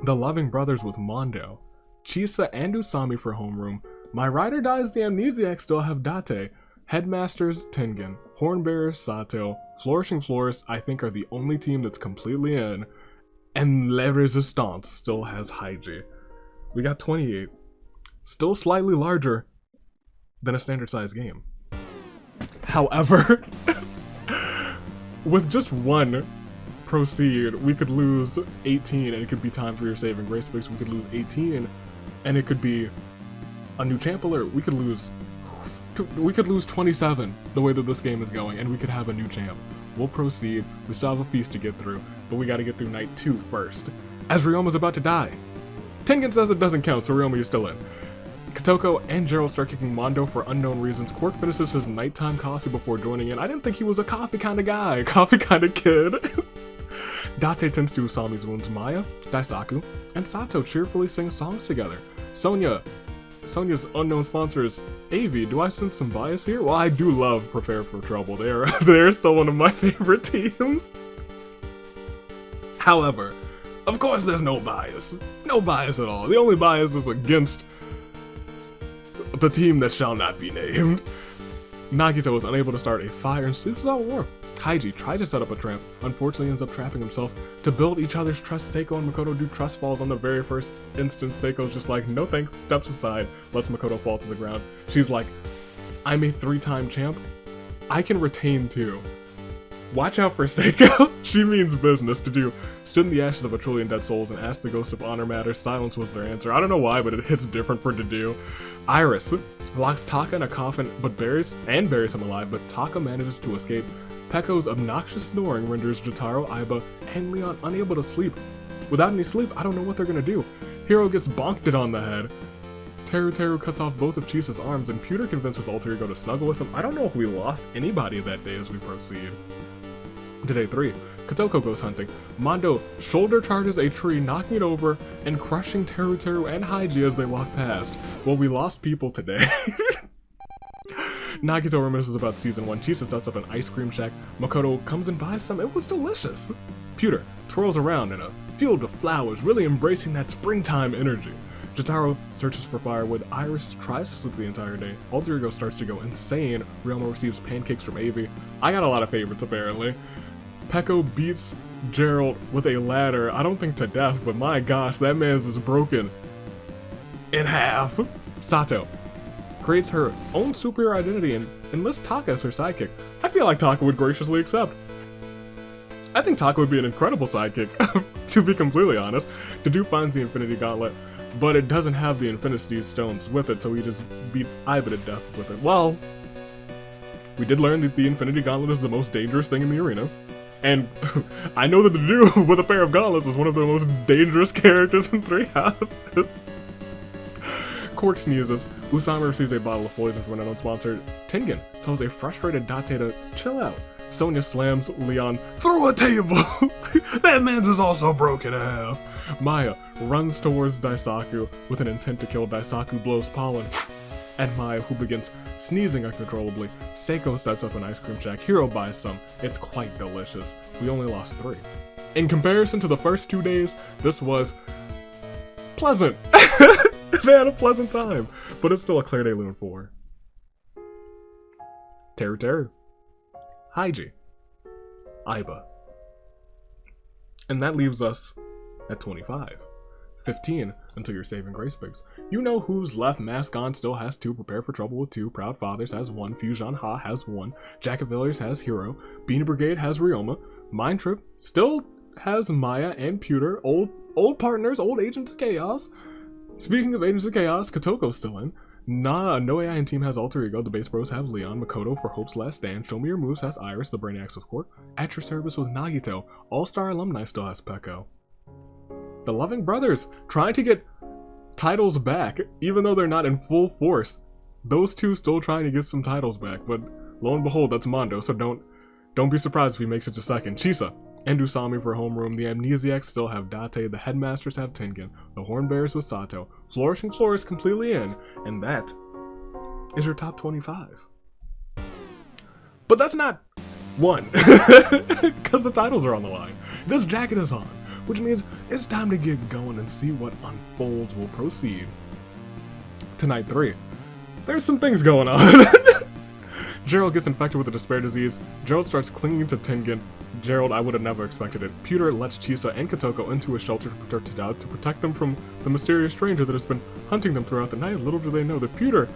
The Loving Brothers with Mondo. Chisa and Usami for Homeroom. My Ride or Dies the Amnesiac still have Date. Headmasters, Tengen. Hornbearers, Sato. Flourishing Florists, I think, are the only team that's completely in. And Le Resistance still has Haiji. We got 28. Still slightly larger than a standard size game. However, with just one proceed, we could lose 18 and it could be time for your saving grace fix. We could lose 18 and it could be a new champ alert. We could lose 27 the way that this game is going, and we could have a new champ. We'll proceed. We still have a feast to get through, but we gotta get through night 2 first. As Ryoma's about to die. Tengen says it doesn't count, so Ryoma, you're still in. Kotoko and Gerald start kicking Mondo for unknown reasons. Quark finishes his nighttime coffee before joining in. I didn't think he was a coffee kind of guy, coffee kind of kid. Date tends to Usami's wounds. Maya, Daisaku, and Sato cheerfully sing songs together. Sonya's unknown sponsor is AV. Do I sense some bias here? Well, I do love Prepare for Trouble. They're still one of my favorite teams. However, of course there's no bias. No bias at all. The only bias is against the team that shall not be named. Nagito is unable to start a fire and sleeps without warmth. Haiji tries to set up a trap, unfortunately ends up trapping himself. To build each other's trust, Seiko and Makoto do trust falls on the very first instance. Seiko's just like, no thanks, steps aside, lets Makoto fall to the ground. She's like, I'm a 3-time champ. I can retain 2. Watch out for Seiko. She means business. To do stood in the ashes of a trillion dead souls and asked the ghost of honor matters. Silence was their answer. I don't know why, but it hits different for Dedu. Iris locks Taka in a coffin, but buries him alive, but Taka manages to escape. Peko's obnoxious snoring renders Jotaro, Aiba, and Leon unable to sleep. Without any sleep, I don't know what they're gonna do. Hiro gets bonked on the head. Teru cuts off both of Chisa's arms, and Pewter convinces Alter Ego to snuggle with him. I don't know if we lost anybody that day as we proceed. To day 3, Kotoko goes hunting. Mondo shoulder charges a tree, knocking it over and crushing Teru and Haiji as they walk past. Well, we lost people today. Nagito reminisces about season 1. Chisa sets up an ice cream shack. Makoto comes and buys some. It was delicious. Pewter twirls around in a field of flowers, really embracing that springtime energy. Jotaro searches for firewood. Iris tries to sleep the entire day. Alter Ego starts to go insane. Ryoma receives pancakes from Avi. I got a lot of favorites apparently. Peko beats Gerald with a ladder. I don't think to death, but my gosh, that man's is broken in half. Sato creates her own superior identity and enlists Taka as her sidekick. I feel like Taka would graciously accept. I think Taka would be an incredible sidekick, to be completely honest. Dedu finds the Infinity Gauntlet, but it doesn't have the Infinity Stones with it, so he just beats Aiba to death with it. Well, we did learn that the Infinity Gauntlet is the most dangerous thing in the arena. And I know that Dedu with a pair of gauntlets is one of the most dangerous characters in Three Houses. Quark sneezes. Usama receives a bottle of poison from an unknown sponsor. Tengen tells a frustrated Date to chill out. Sonya slams Leon through a table. That man's is also broken in half. Maya runs towards Daisaku with an intent to kill. Daisaku blows pollen and Maya, who begins sneezing uncontrollably. Seiko sets up an ice cream shack. Hiro buys some. It's quite delicious. We only lost 3. In comparison to the first 2 days, this was pleasant. They had a pleasant time, but it's still a Claire de Lune 4. Teru, Haiji, Aiba, And that leaves us at 25. 15 until your saving grace picks. You know who's left. Mask On still has 2. Prepare for Trouble with 2. Proud Fathers has 1. Fusion Ha has 1. Jack of Villiers has Hero. Beanie Brigade has Ryoma. Mind Trip still has Maya and Pewter. Old partners, old Agents of Chaos. Speaking of Agents of Chaos, Kotoko's still in. No AI and Team has Alter Ego. The Base Bros have Leon. Makoto for Hope's Last Stand. Show Me Your Moves has Iris. The Brainiacs with Quark. At Your Service with Nagito. All-Star Alumni still has Peko. The Loving Brothers trying to get titles back, even though they're not in full force. Those two still trying to get some titles back, but lo and behold, that's Mondo, so don't be surprised if he makes it to second. Chisa and Usami for Homeroom. The Amnesiacs still have Date. The Headmasters have Tengen. The Hornbearers with Sato. Flourishing Florist completely in, and that is your top 25. But that's not one, because the titles are on the line. This jacket is on, which means it's time to get going and see what unfolds. Will proceed to night 3. There's some things going on. Gerald gets infected with a despair disease. Gerald starts clinging to Tengen. Gerald, I would have never expected it. Pewter lets Chisa and Kotoko into a shelter to protect them from the mysterious stranger that has been hunting them throughout the night. Little do they know that Pewter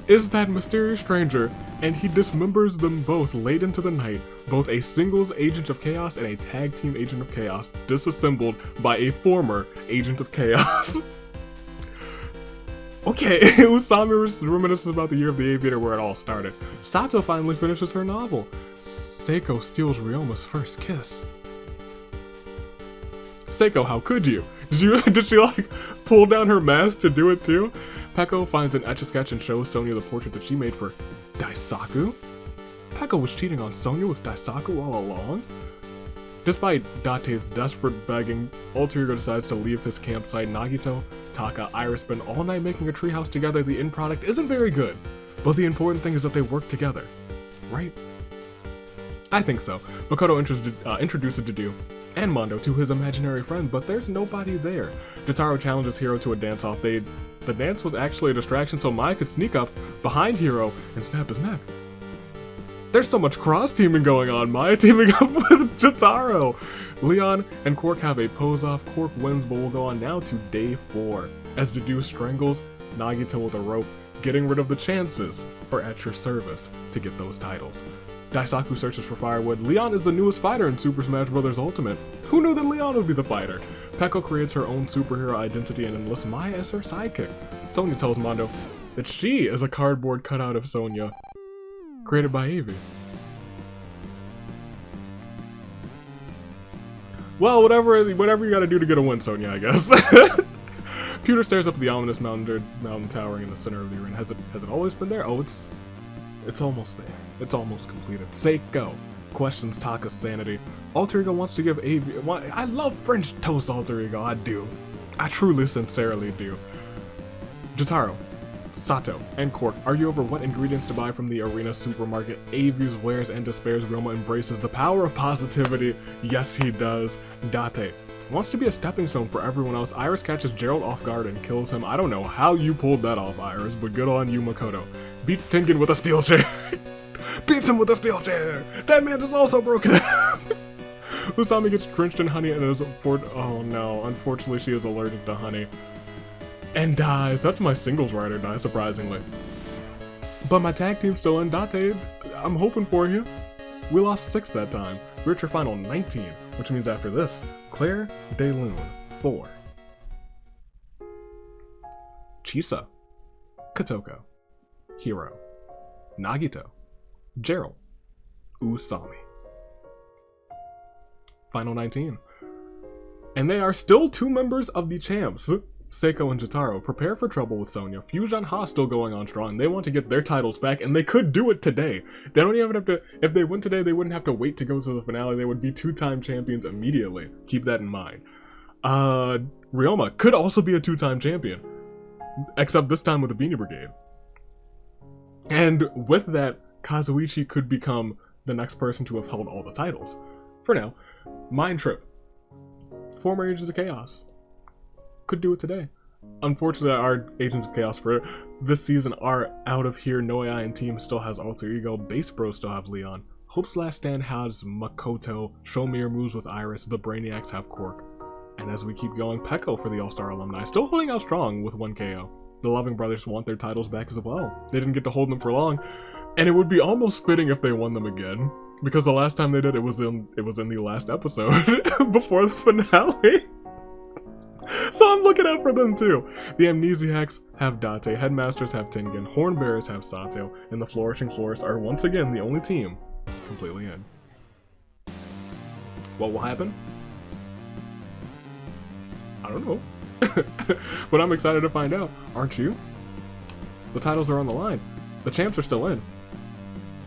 is that mysterious stranger, and he dismembers them both late into the night, both a singles Agent of Chaos and a tag team Agent of Chaos, disassembled by a former Agent of Chaos. Okay, Usami reminisces about the year of the Aviator where it all started. Sato finally finishes her novel. Seiko steals Ryoma's first kiss. Seiko, how could you? Did she like pull down her mask to do it too? Peko finds an Etch-a-Sketch and shows Sonya the portrait that she made for Daisaku? Peko was cheating on Sonya with Daisaku all along? Despite Date's desperate begging, Alter Ego decides to leave his campsite. Nagito, Taka, Iris spend all night making a treehouse together. The end product isn't very good, but the important thing is that they work together, right? I think so. Makoto introduces Dedu and Mondo to his imaginary friend, but there's nobody there. Jotaro challenges Hiro to a dance-off. The dance was actually a distraction so Maya could sneak up behind Hiro and snap his neck. There's so much cross-teaming going on. Maya teaming up with Jotaro. Leon and Quark have a pose-off. Quark wins, but we'll go on now to day 4, as Dedu strangles Nagito with a rope, getting rid of the chances for At Your Service to get those titles. Daisaku searches for firewood. Leon is the newest fighter in Super Smash Bros. Ultimate. Who knew that Leon would be the fighter? Peko creates her own superhero identity and enlists Maya as her sidekick. Sonya tells Mondo that she is a cardboard cutout of Sonya, created by Avi. Well, whatever you gotta do to get a win, Sonya, I guess. Pewter stares up at the ominous mountain towering in the center of the arena. Has it always been there? Oh, it's almost there. It's almost completed. Seiko questions Taka's sanity. Alter Ego wants to give Avi. I love French toast, Alter Ego. I do. I truly, sincerely do. Jotaro, Sato, and Quark argue over what ingredients to buy from the arena supermarket. Avi's wares and despairs. Ryoma embraces the power of positivity. Yes, he does. Date wants to be a stepping stone for everyone else. Iris catches Gerald off guard and kills him. I don't know how you pulled that off, Iris, but good on you, Makoto. Beats Tengen with a steel chair. Beats him with a steel chair. That man is also broken. Usami gets drenched in honey and is oh no, unfortunately she is allergic to honey. And dies. That's my singles ride or die, surprisingly. But my tag team's still in. Date, I'm hoping for you. We lost 6 that time. We're at your final 19, which means after this, Claire de Lune, 4. Chisa, Kotoko, Hiro, Nagito, Gerald, Usami. Final 19. And they are still 2 members of the champs. Seiko and Jotaro prepare for trouble with Sonya. Fusion Ha still going on strong. They want to get their titles back, and they could do it today. They don't even have to. If they win today, they wouldn't have to wait to go to the finale. They would be 2-time champions immediately. Keep that in mind. Ryoma could also be a 2-time champion, except this time with the Beanie Brigade. And with that, Kazuichi could become the next person to have held all the titles. For now, Mind Trip, former Agents of Chaos, could do it today. Unfortunately, our Agents of Chaos for this season are out of here. No AI and Team still has Alter Ego. Base Bros still have Leon. Hope's Last Stand has Makoto, Show Me Your Moves with Iris, the Brainiacs have Quark. And as we keep going, Peko for the All-Star alumni, still holding out strong with 1 KO. The Loving Brothers want their titles back as well. They didn't get to hold them for long, and it would be almost fitting if they won them again, because the last time they did it was in the last episode before the finale. So I'm looking out for them too. The Amnesiacs have Date, Headmasters have Tengen, Hornbearers have Sato, and the Flourishing Florists are once again the only team completely in. What will happen? I don't know. But I'm excited to find out, aren't you? The titles are on the line. The champs are still in.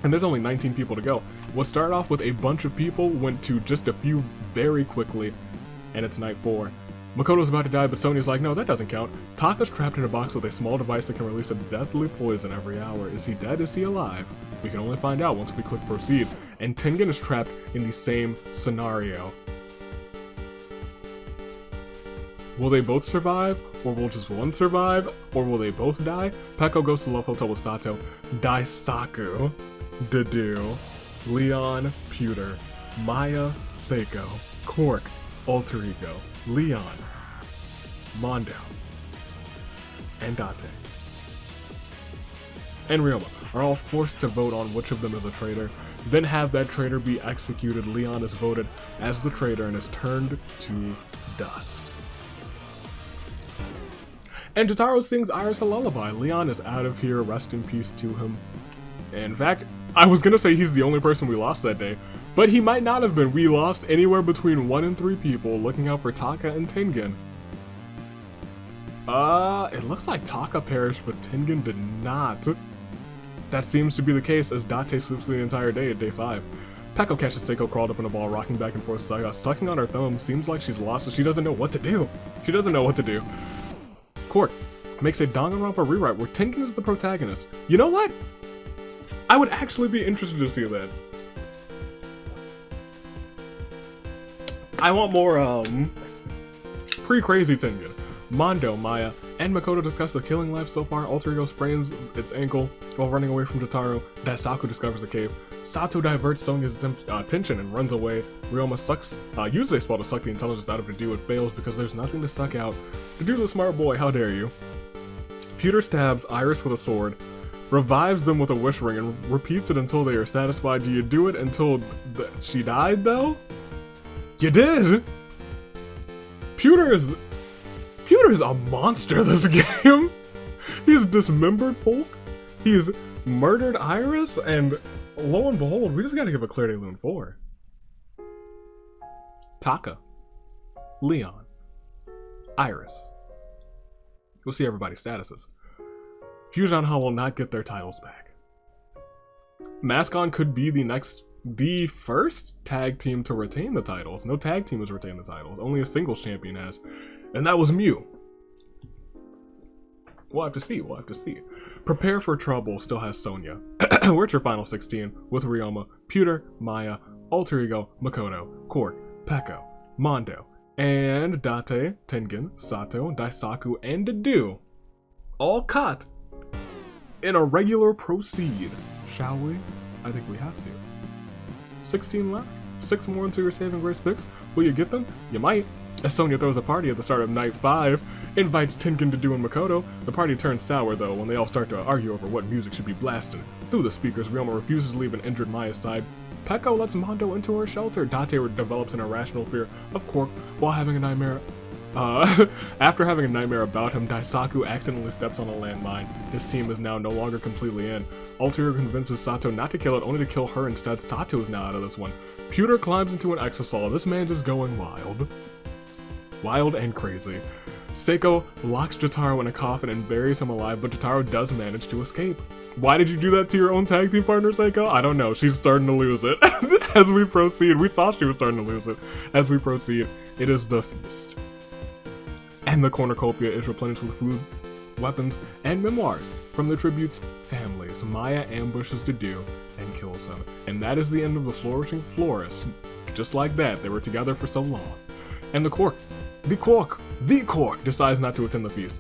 And there's only 19 people to go. What started off with a bunch of people went to just a few very quickly, and it's night 4. Makoto's about to die, but Sonya's like, no, that doesn't count. Taka's trapped in a box with a small device that can release a deathly poison every hour. Is he dead? Is he alive? We can only find out once we click proceed. And Tengen is trapped in the same scenario. Will they both survive? Or will just one survive? Or will they both die? Peko goes to Love Hotel with Sato. Daisaku, Dedue, Leon, Pewter, Maya, Seiko, Quark, Alter Ego, Leon, Mondo, and Date, and Ryoma are all forced to vote on which of them is a traitor, then have that traitor be executed. Leon is voted as the traitor and is turned to dust. And Jotaro sings Iris a lullaby. Leon is out of here, rest in peace to him. In fact, I was gonna say he's the only person we lost that day, but he might not have been. We lost anywhere between 1 and 3 people, looking out for Taka and Tengen. It looks like Taka perished, but Tengen did not. That seems to be the case, as Date sleeps the entire day at day 5. Peko catches Seiko crawled up in a ball, rocking back and forth, sucking on her thumb. Seems like she's lost, so she doesn't know what to do. She doesn't know what to do. Quark makes a Danganronpa rewrite where Tengen is the protagonist. You know what? I would actually be interested to see that. I want more, pre-crazy Tengen. Mondo, Maya, and Makoto discuss the killing life so far. Alter Ego sprains its ankle while running away from Jotaro. Daisaku discovers a cave. Sato diverts Sonya's attention and runs away. Ryoma uses a spell to suck the intelligence out of Dedue. It fails because there's nothing to suck out. Dedue's a smart boy, how dare you. Pewter stabs Iris with a sword, revives them with a wish ring, and repeats it until they are satisfied. Do you do it until she died, though? You did! Pewter is a monster this game! He's dismembered folk, he's murdered Iris, and lo and behold, we just gotta give a clear day Lune 4. Taka, Leon, Iris. We'll see everybody's statuses. Fusion Hall will not get their titles back. Mascon could be the first tag team to retain the titles. No tag team has retained the titles. Only a singles champion has. And that was Mew. We'll have to see. We'll have to see. Prepare for Trouble still has Sonya. We're at your final 16 with Ryoma, Pewter, Maya, Alter Ego, Makoto, Quark, Peko, Mondo, and Date, Tengen, Sato, Daisaku, and Dedue. All caught in a regular proceed. Shall we? I think we have to. 16 left. 6 more until your saving grace picks. Will you get them? You might. As Sonya throws a party at the start of night 5, invites Tengen, Dedue, and Makoto. The party turns sour though when they all start to argue over what music should be blasted. Through the speakers, Ryoma refuses to leave an injured Maya's side. Peko lets Mondo into her shelter. Date develops an irrational fear of Quark while having a nightmare. After having a nightmare about him, Daisaku accidentally steps on a landmine. His team is now no longer completely in. Alter Ego convinces Sato not to kill it, only to kill her instead. Sato is now out of this one. Pewter climbs into an exosol. This man's just going wild. Wild and crazy. Seiko locks Jotaro in a coffin and buries him alive, but Jotaro does manage to escape. Why did you do that to your own tag team partner, Seiko? I don't know. She's starting to lose it. As we proceed, we saw she was starting to lose it. As we proceed, it is the feast. And the cornucopia is replenished with food, weapons, and memoirs from the tribute's families. Maya ambushes Dedue and kills him. And that is the end of the Flourishing Florist. Just like that, they were together for so long. And the Quark decides not to attend the feast.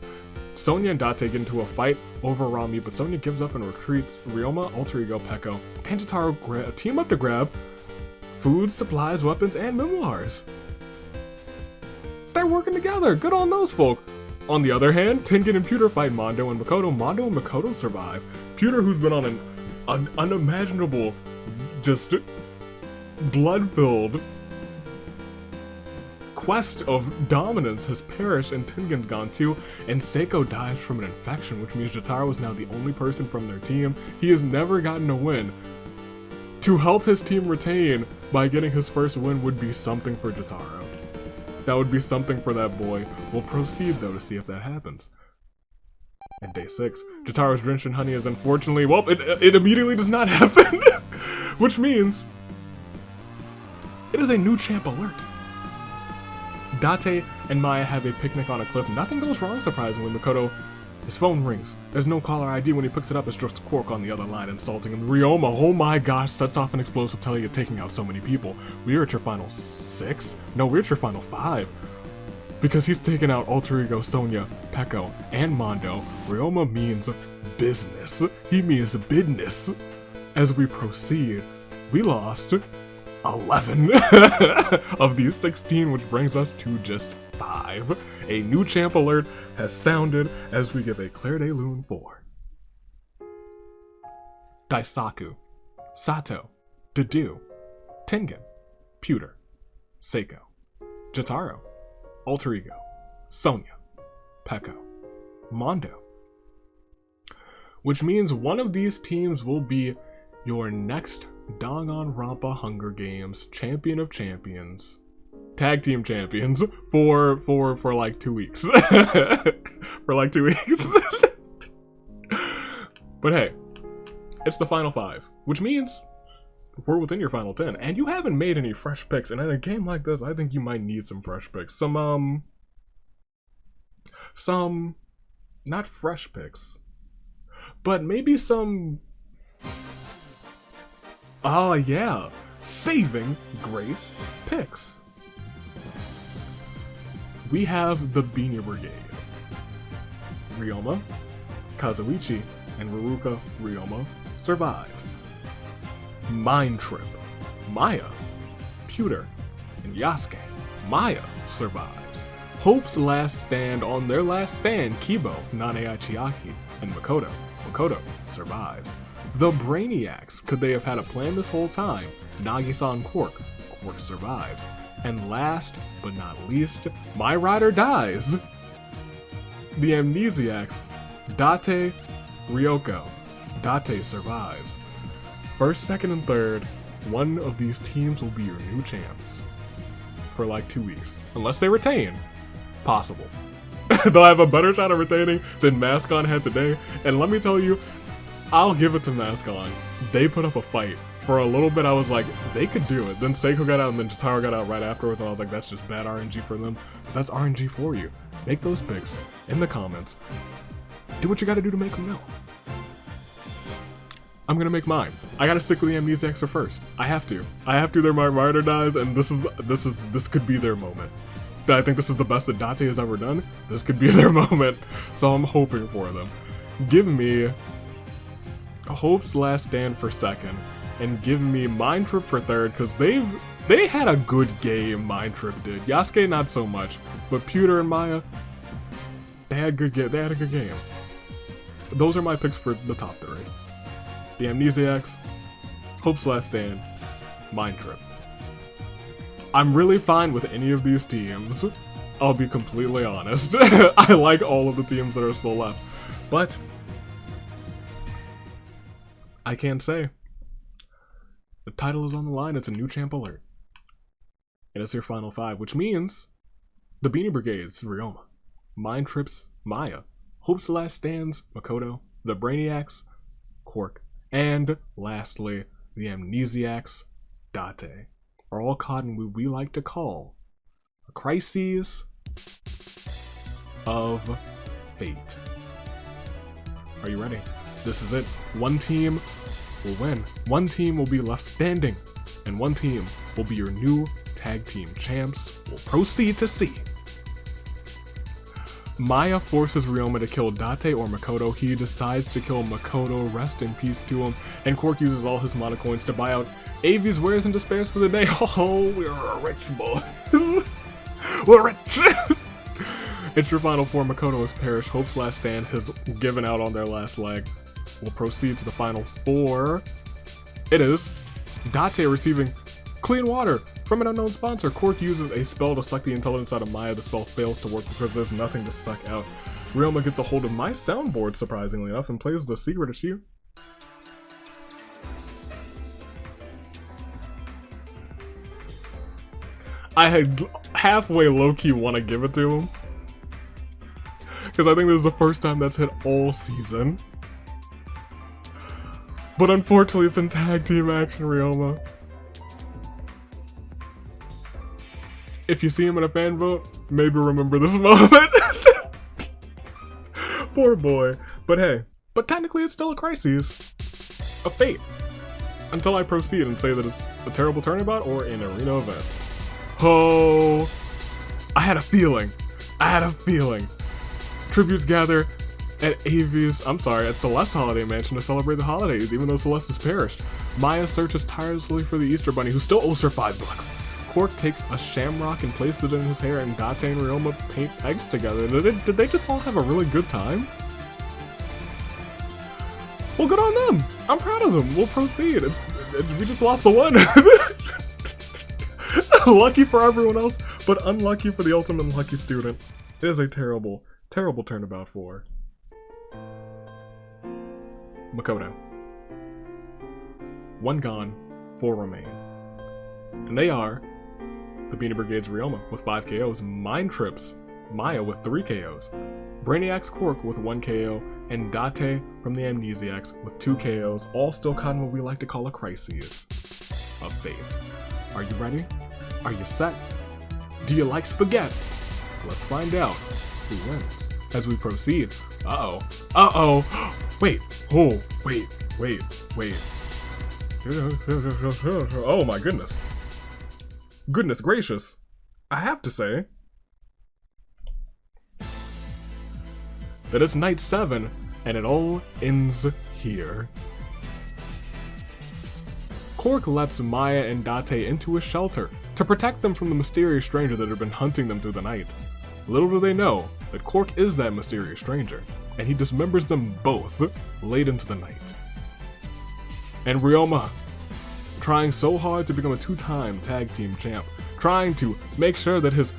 Sonya and Date get into a fight over Rami, but Sonya gives up and retreats. Ryoma, Alter Ego, Peko, and Jotaro team up to grab food, supplies, weapons, and memoirs. They're working together. Good on those folk. On the other hand, Tengen and Pewter fight Mondo and Makoto. Mondo and Makoto survive. Pewter, who's been on an unimaginable, just blood-filled quest of dominance, has perished, and Tengen's gone too, and Seiko dies from an infection, which means Jotaro is now the only person from their team. He has never gotten a win. To help his team retain by getting his first win would be something for Jotaro. That would be something for that boy. We'll proceed though to see if that happens. And day 6, Jotaro's drenched in honey is unfortunately, well, it immediately does not happen. Which means it is a new champ alert. Date and Maya have a picnic on a cliff. Nothing goes wrong, surprisingly. Makoto, his phone rings. There's no caller ID. When he picks it up, it's just Quark on the other line insulting him. Ryoma, oh my gosh, sets off an explosive telling you taking out so many people. We're at your final 6? No, we're at your final 5. Because he's taken out Alter Ego, Sonya, Peko, and Mondo. Ryoma means business. He means business. As we proceed, we lost 11 of these 16, which brings us to just 5. A new champ alert has sounded as we give a Claire de Lune for Daisaku, Sato, Dedu, Tengen, Pewter, Seiko, Jotaro, Alter Ego, Sonya, Peko, Mondo. Which means one of these teams will be your next Danganronpa Hunger Games Champion of Champions, Tag Team Champions for like 2 weeks. For like 2 weeks. But hey, it's the final 5, which means we're within your final 10, and you haven't made any fresh picks. And in a game like this, I think you might need some fresh picks. Some not fresh picks, but maybe some. Oh yeah, saving grace picks. We have the Beanie Brigade. Ryoma, Kazuichi, and Ruruka Ryoma survives. Mind Trip, Maya, Pewter, and Yasuke. Maya survives. Hope's last stand on their last stand, Kibo, Nane Chiaki, and Makoto. Makoto survives. The Brainiacs, could they have had a plan this whole time? Nagisa and Quark. Quark survives. And last but not least, my rider dies. The Amnesiacs, Date, Ryoko. Date survives. First, second, and third, one of these teams will be your new champs for like 2 weeks. Unless they retain. Possible. They'll have a better shot of retaining than Mascon had today. And let me tell you, I'll give it to Mascon. They put up a fight. For a little bit, I was like, they could do it. Then Seiko got out, and then Jotaro got out right afterwards, and I was like, that's just bad RNG for them. But that's RNG for you. Make those picks in the comments. Do what you gotta do to make them know. I'm gonna make mine. I gotta stick with the Amnesiacs for first. I have to. Their my rider dies, and this could be their moment. I think this is the best that Date has ever done. This could be their moment, so I'm hoping for them. Give me Hope's Last Stand for second, and give me Mind Trip for third, because they had a good game. Mind Trip did. Yasuke not so much, but Pewter and Maya, they had a good game. Those are my picks for the top 3. The Amnesiacs, Hope's Last Stand, Mind Trip. I'm really fine with any of these teams. I'll be completely honest. I like all of the teams that are still left, but I can't say. The title is on the line. It's a new champ alert. And it's your final 5, which means the Beanie Brigades, Ryoma, Mind Trips, Maya, Hope's Last Stands, Makoto, the Brainiacs, Quark, and lastly, the Amnesiacs, Date, are all caught in what we like to call a crises of fate. Are you ready? This is it. One team will win. One team will be left standing, and one team will be your new tag team champs. We'll proceed to see Maya forces Ryoma to kill Date or Makoto. He decides to kill Makoto, rest in peace to him, and Quark uses all his mana coins to buy out Avi's wares and despairs for the day. Oh, we're rich boys. We're rich! It's your final four. Makoto has perished. Hope's last stand has given out on their last leg. We'll proceed to the final four. It is Date receiving clean water from an unknown sponsor. Quark uses a spell to suck the intelligence out of Maya. The spell fails to work because there's nothing to suck out. Ryoma gets a hold of my soundboard, surprisingly enough, and plays the secret issue. I had halfway low-key want to give it to him, because I think this is the first time that's hit all season. But unfortunately, it's in tag team action, Ryoma. If you see him in a fan vote, maybe remember this moment. Poor boy. But hey, but technically it's still a crisis. A fate. Until I proceed and say that it's a terrible turnabout or an arena event. Oh, I had a feeling. Tributes gather at at Celeste's holiday mansion to celebrate the holidays, even though Celeste has perished. Maya searches tirelessly for the Easter Bunny, who still owes her $5. Quark takes a shamrock and places it in his hair, and Date and Ryoma paint eggs together. Did they just all have a really good time? Well, good on them. I'm proud of them. We'll proceed. We just lost the one. Lucky for everyone else, but unlucky for the ultimate unlucky student. It is a terrible, terrible turnabout for Makoto. One gone, four remain. And they are the Beanie Brigade's Ryoma with 5 KOs, Mind Trip's Maya with 3 KOs, Brainiac's Quark with 1 KO, and Date from the Amnesiacs with 2 KOs, all still caught in what we like to call a crisis of fate. Are you ready? Are you set? Do you like spaghetti? Let's find out who wins as we proceed. Uh-oh. Wait. Oh, wait. Oh my goodness. Goodness gracious. I have to say that it's night 7 and it all ends here. Quark lets Maya and Date into a shelter to protect them from the mysterious stranger that had been hunting them through the night. Little do they know that Quark is that mysterious stranger, and he dismembers them both late into the night. And Ryoma, trying so hard to become a 2-time tag team champ, trying to make sure that his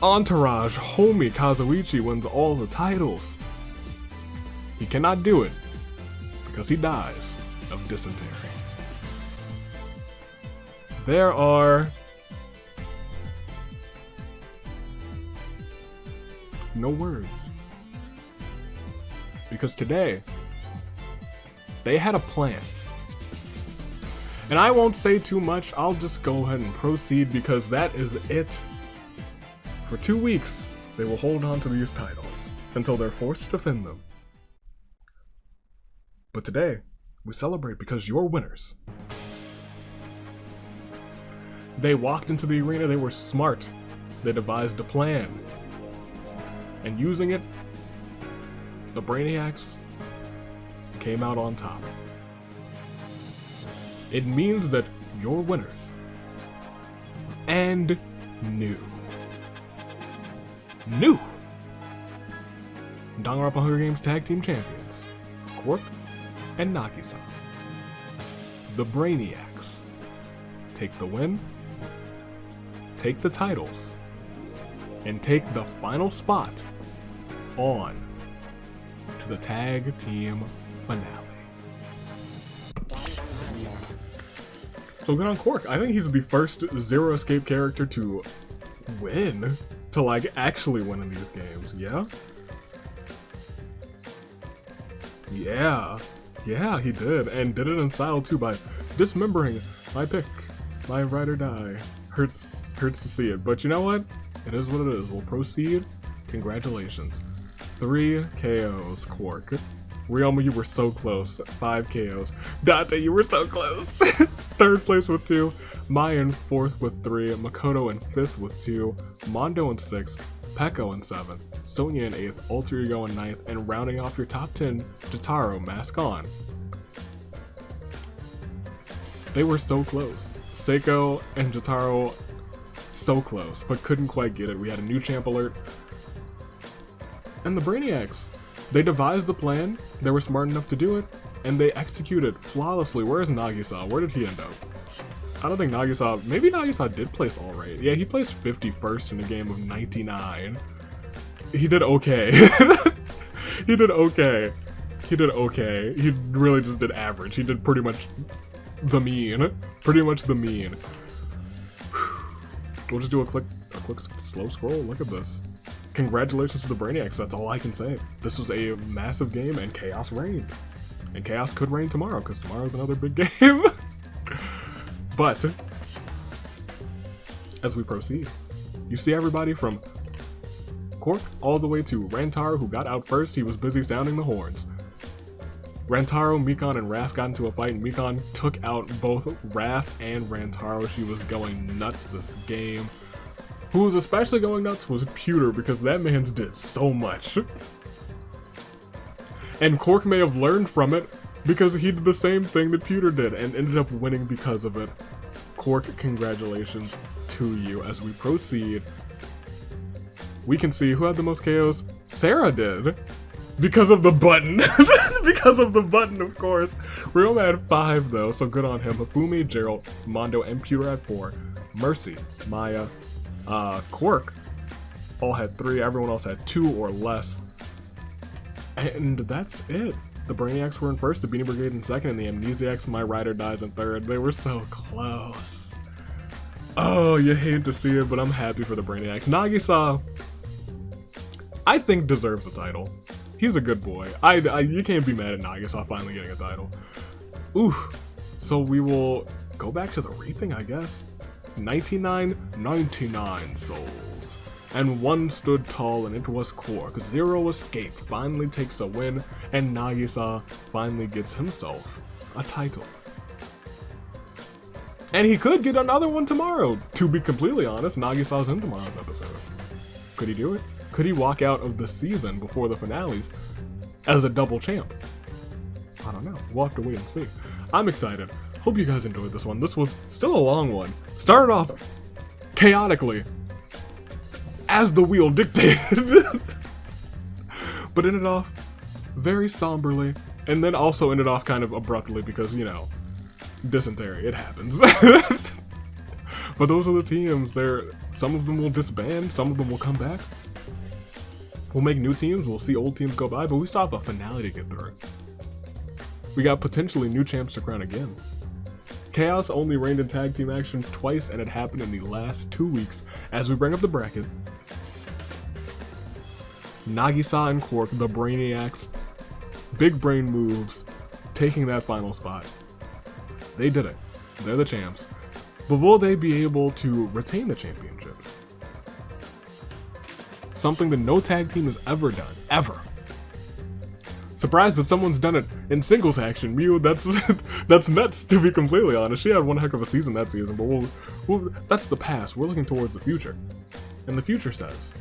entourage homie Kazuichi wins all the titles. He cannot do it because he dies of dysentery. There are no words, because today they had a plan. And I won't say too much, I'll just go ahead and proceed because that is it. For 2 weeks, they will hold on to these titles until they're forced to defend them. But today, we celebrate because you're winners. They walked into the arena, they were smart. They devised a plan. And using it, the Brainiacs came out on top. It means that you're winners. And new. Danganronpa Hunger Games Tag Team Champions, Quark and Nagi-san. The Brainiacs take the win, take the titles, and take the final spot on to the tag team finale. So good on Quark. I think he's the first Zero Escape character to win, to like actually win in these games, yeah? Yeah, he did, and did it in style too by dismembering my pick, my ride or die. Hurts to see it, but you know what? It is what it is. We'll proceed. Congratulations. 3 KOs, Quark. Ryoma, you were so close. 5 KOs. Date, you were so close. 3rd place with 2. Maya in 4th with 3. Makoto in 5th with 2. Mondo in 6th. Peko in 7th, Sonya in 8th, Alter Ego in 9th, and rounding off your top 10, Jotaro, Mask On. They were so close. Seiko and Jotaro, so close, but couldn't quite get it. We had a new champ alert. And the Brainiacs, they devised the plan, they were smart enough to do it, and they executed flawlessly. Where's Nagisa? Where did he end up? I don't think Nagisa, maybe Nagisa did place alright. Yeah, he placed 51st in a game of 99. He did okay. He did okay. He did okay. He really just did average. He did pretty much the mean. Pretty much the mean. We'll just do a quick slow scroll. Look at this. Congratulations to the Brainiacs, that's all I can say. This was a massive game and chaos reigned. And chaos could reign tomorrow, because tomorrow's another big game. But, as we proceed, you see everybody from Cork all the way to Rantaro, who got out first. He was busy sounding the horns. Rantaro, Mikon, and Raph got into a fight, and Mikon took out both Raph and Rantaro. She was going nuts this game. Who was especially going nuts was Pewter, because that man's did so much. And Cork may have learned from it, because he did the same thing that Pewter did, and ended up winning because of it. Cork, congratulations to you. As we proceed, we can see who had the most KOs. Sarah did. Because of the button. Because of the button, of course. Ryoma had 5, though, so good on him. Hifumi, Gerald, Mondo, and Pewter had 4. Mercy, Maya, Cork all had 3. Everyone else had 2 or less. And that's it. The Brainiacs were in 1st, the Beanie Brigade in 2nd, and the Amnesiacs, My Rider Dies, in 3rd. They were so close. Oh, you hate to see it, but I'm happy for the Brainiacs. Nagisa, I think, deserves a title. He's a good boy. You can't be mad at Nagisa finally getting a title. Oof. So we will go back to the reaping, I guess. 99 souls. And 1 stood tall, and it was Cork. 0 escaped, finally takes a win, and Nagisa finally gets himself a title. And he could get another one tomorrow. To be completely honest, Nagisa's in tomorrow's episode. Could he do it? Could he walk out of the season before the finales as a double champ? I don't know. We'll have to wait and see. I'm excited. Hope you guys enjoyed this one. This was still a long one. Started off chaotically, as the wheel dictated, but ended off very somberly, and then also ended off kind of abruptly because, you know, dysentery, it happens. But those are the teams. Some of them will disband, some of them will come back. We'll make new teams, we'll see old teams go by, but we still have a finale to get through. We got potentially new champs to crown again. Chaos only reigned in tag team action twice, and it happened in the last 2 weeks. As we bring up the bracket, Nagisa and Cork, the Brainiacs, big brain moves, taking that final spot. They did it. They're the champs. But will they be able to retain the championship? Something that no tag team has ever done. Ever. Surprised that someone's done it in singles action. Mew, that's nuts, to be completely honest. She had one heck of a season that season, but that's the past. We're looking towards the future. And the future says,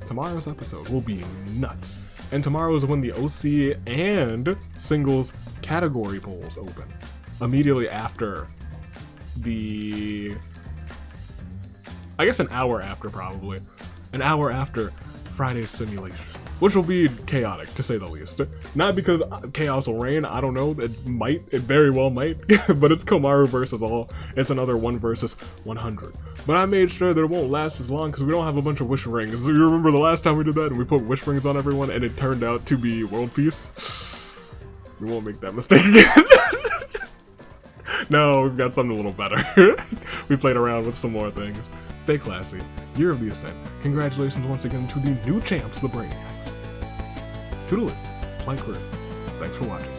tomorrow's episode will be nuts. And tomorrow is when the OC and singles category polls open. Immediately after I guess an hour after, probably. An hour after Friday's simulation. Which will be chaotic, to say the least. Not because chaos will reign, I don't know, it very well might, but it's Komaru versus all. It's another 1 versus 100. But I made sure that it won't last as long because we don't have a bunch of wish rings. You remember the last time we did that and we put wish rings on everyone and it turned out to be world peace? We won't make that mistake again. No, we've got something a little better. We played around with some more things. Stay classy. Year of the Ascent. Congratulations once again to the new champs, the Brainiacs. Toodaloo. Plank crew. Thanks for watching.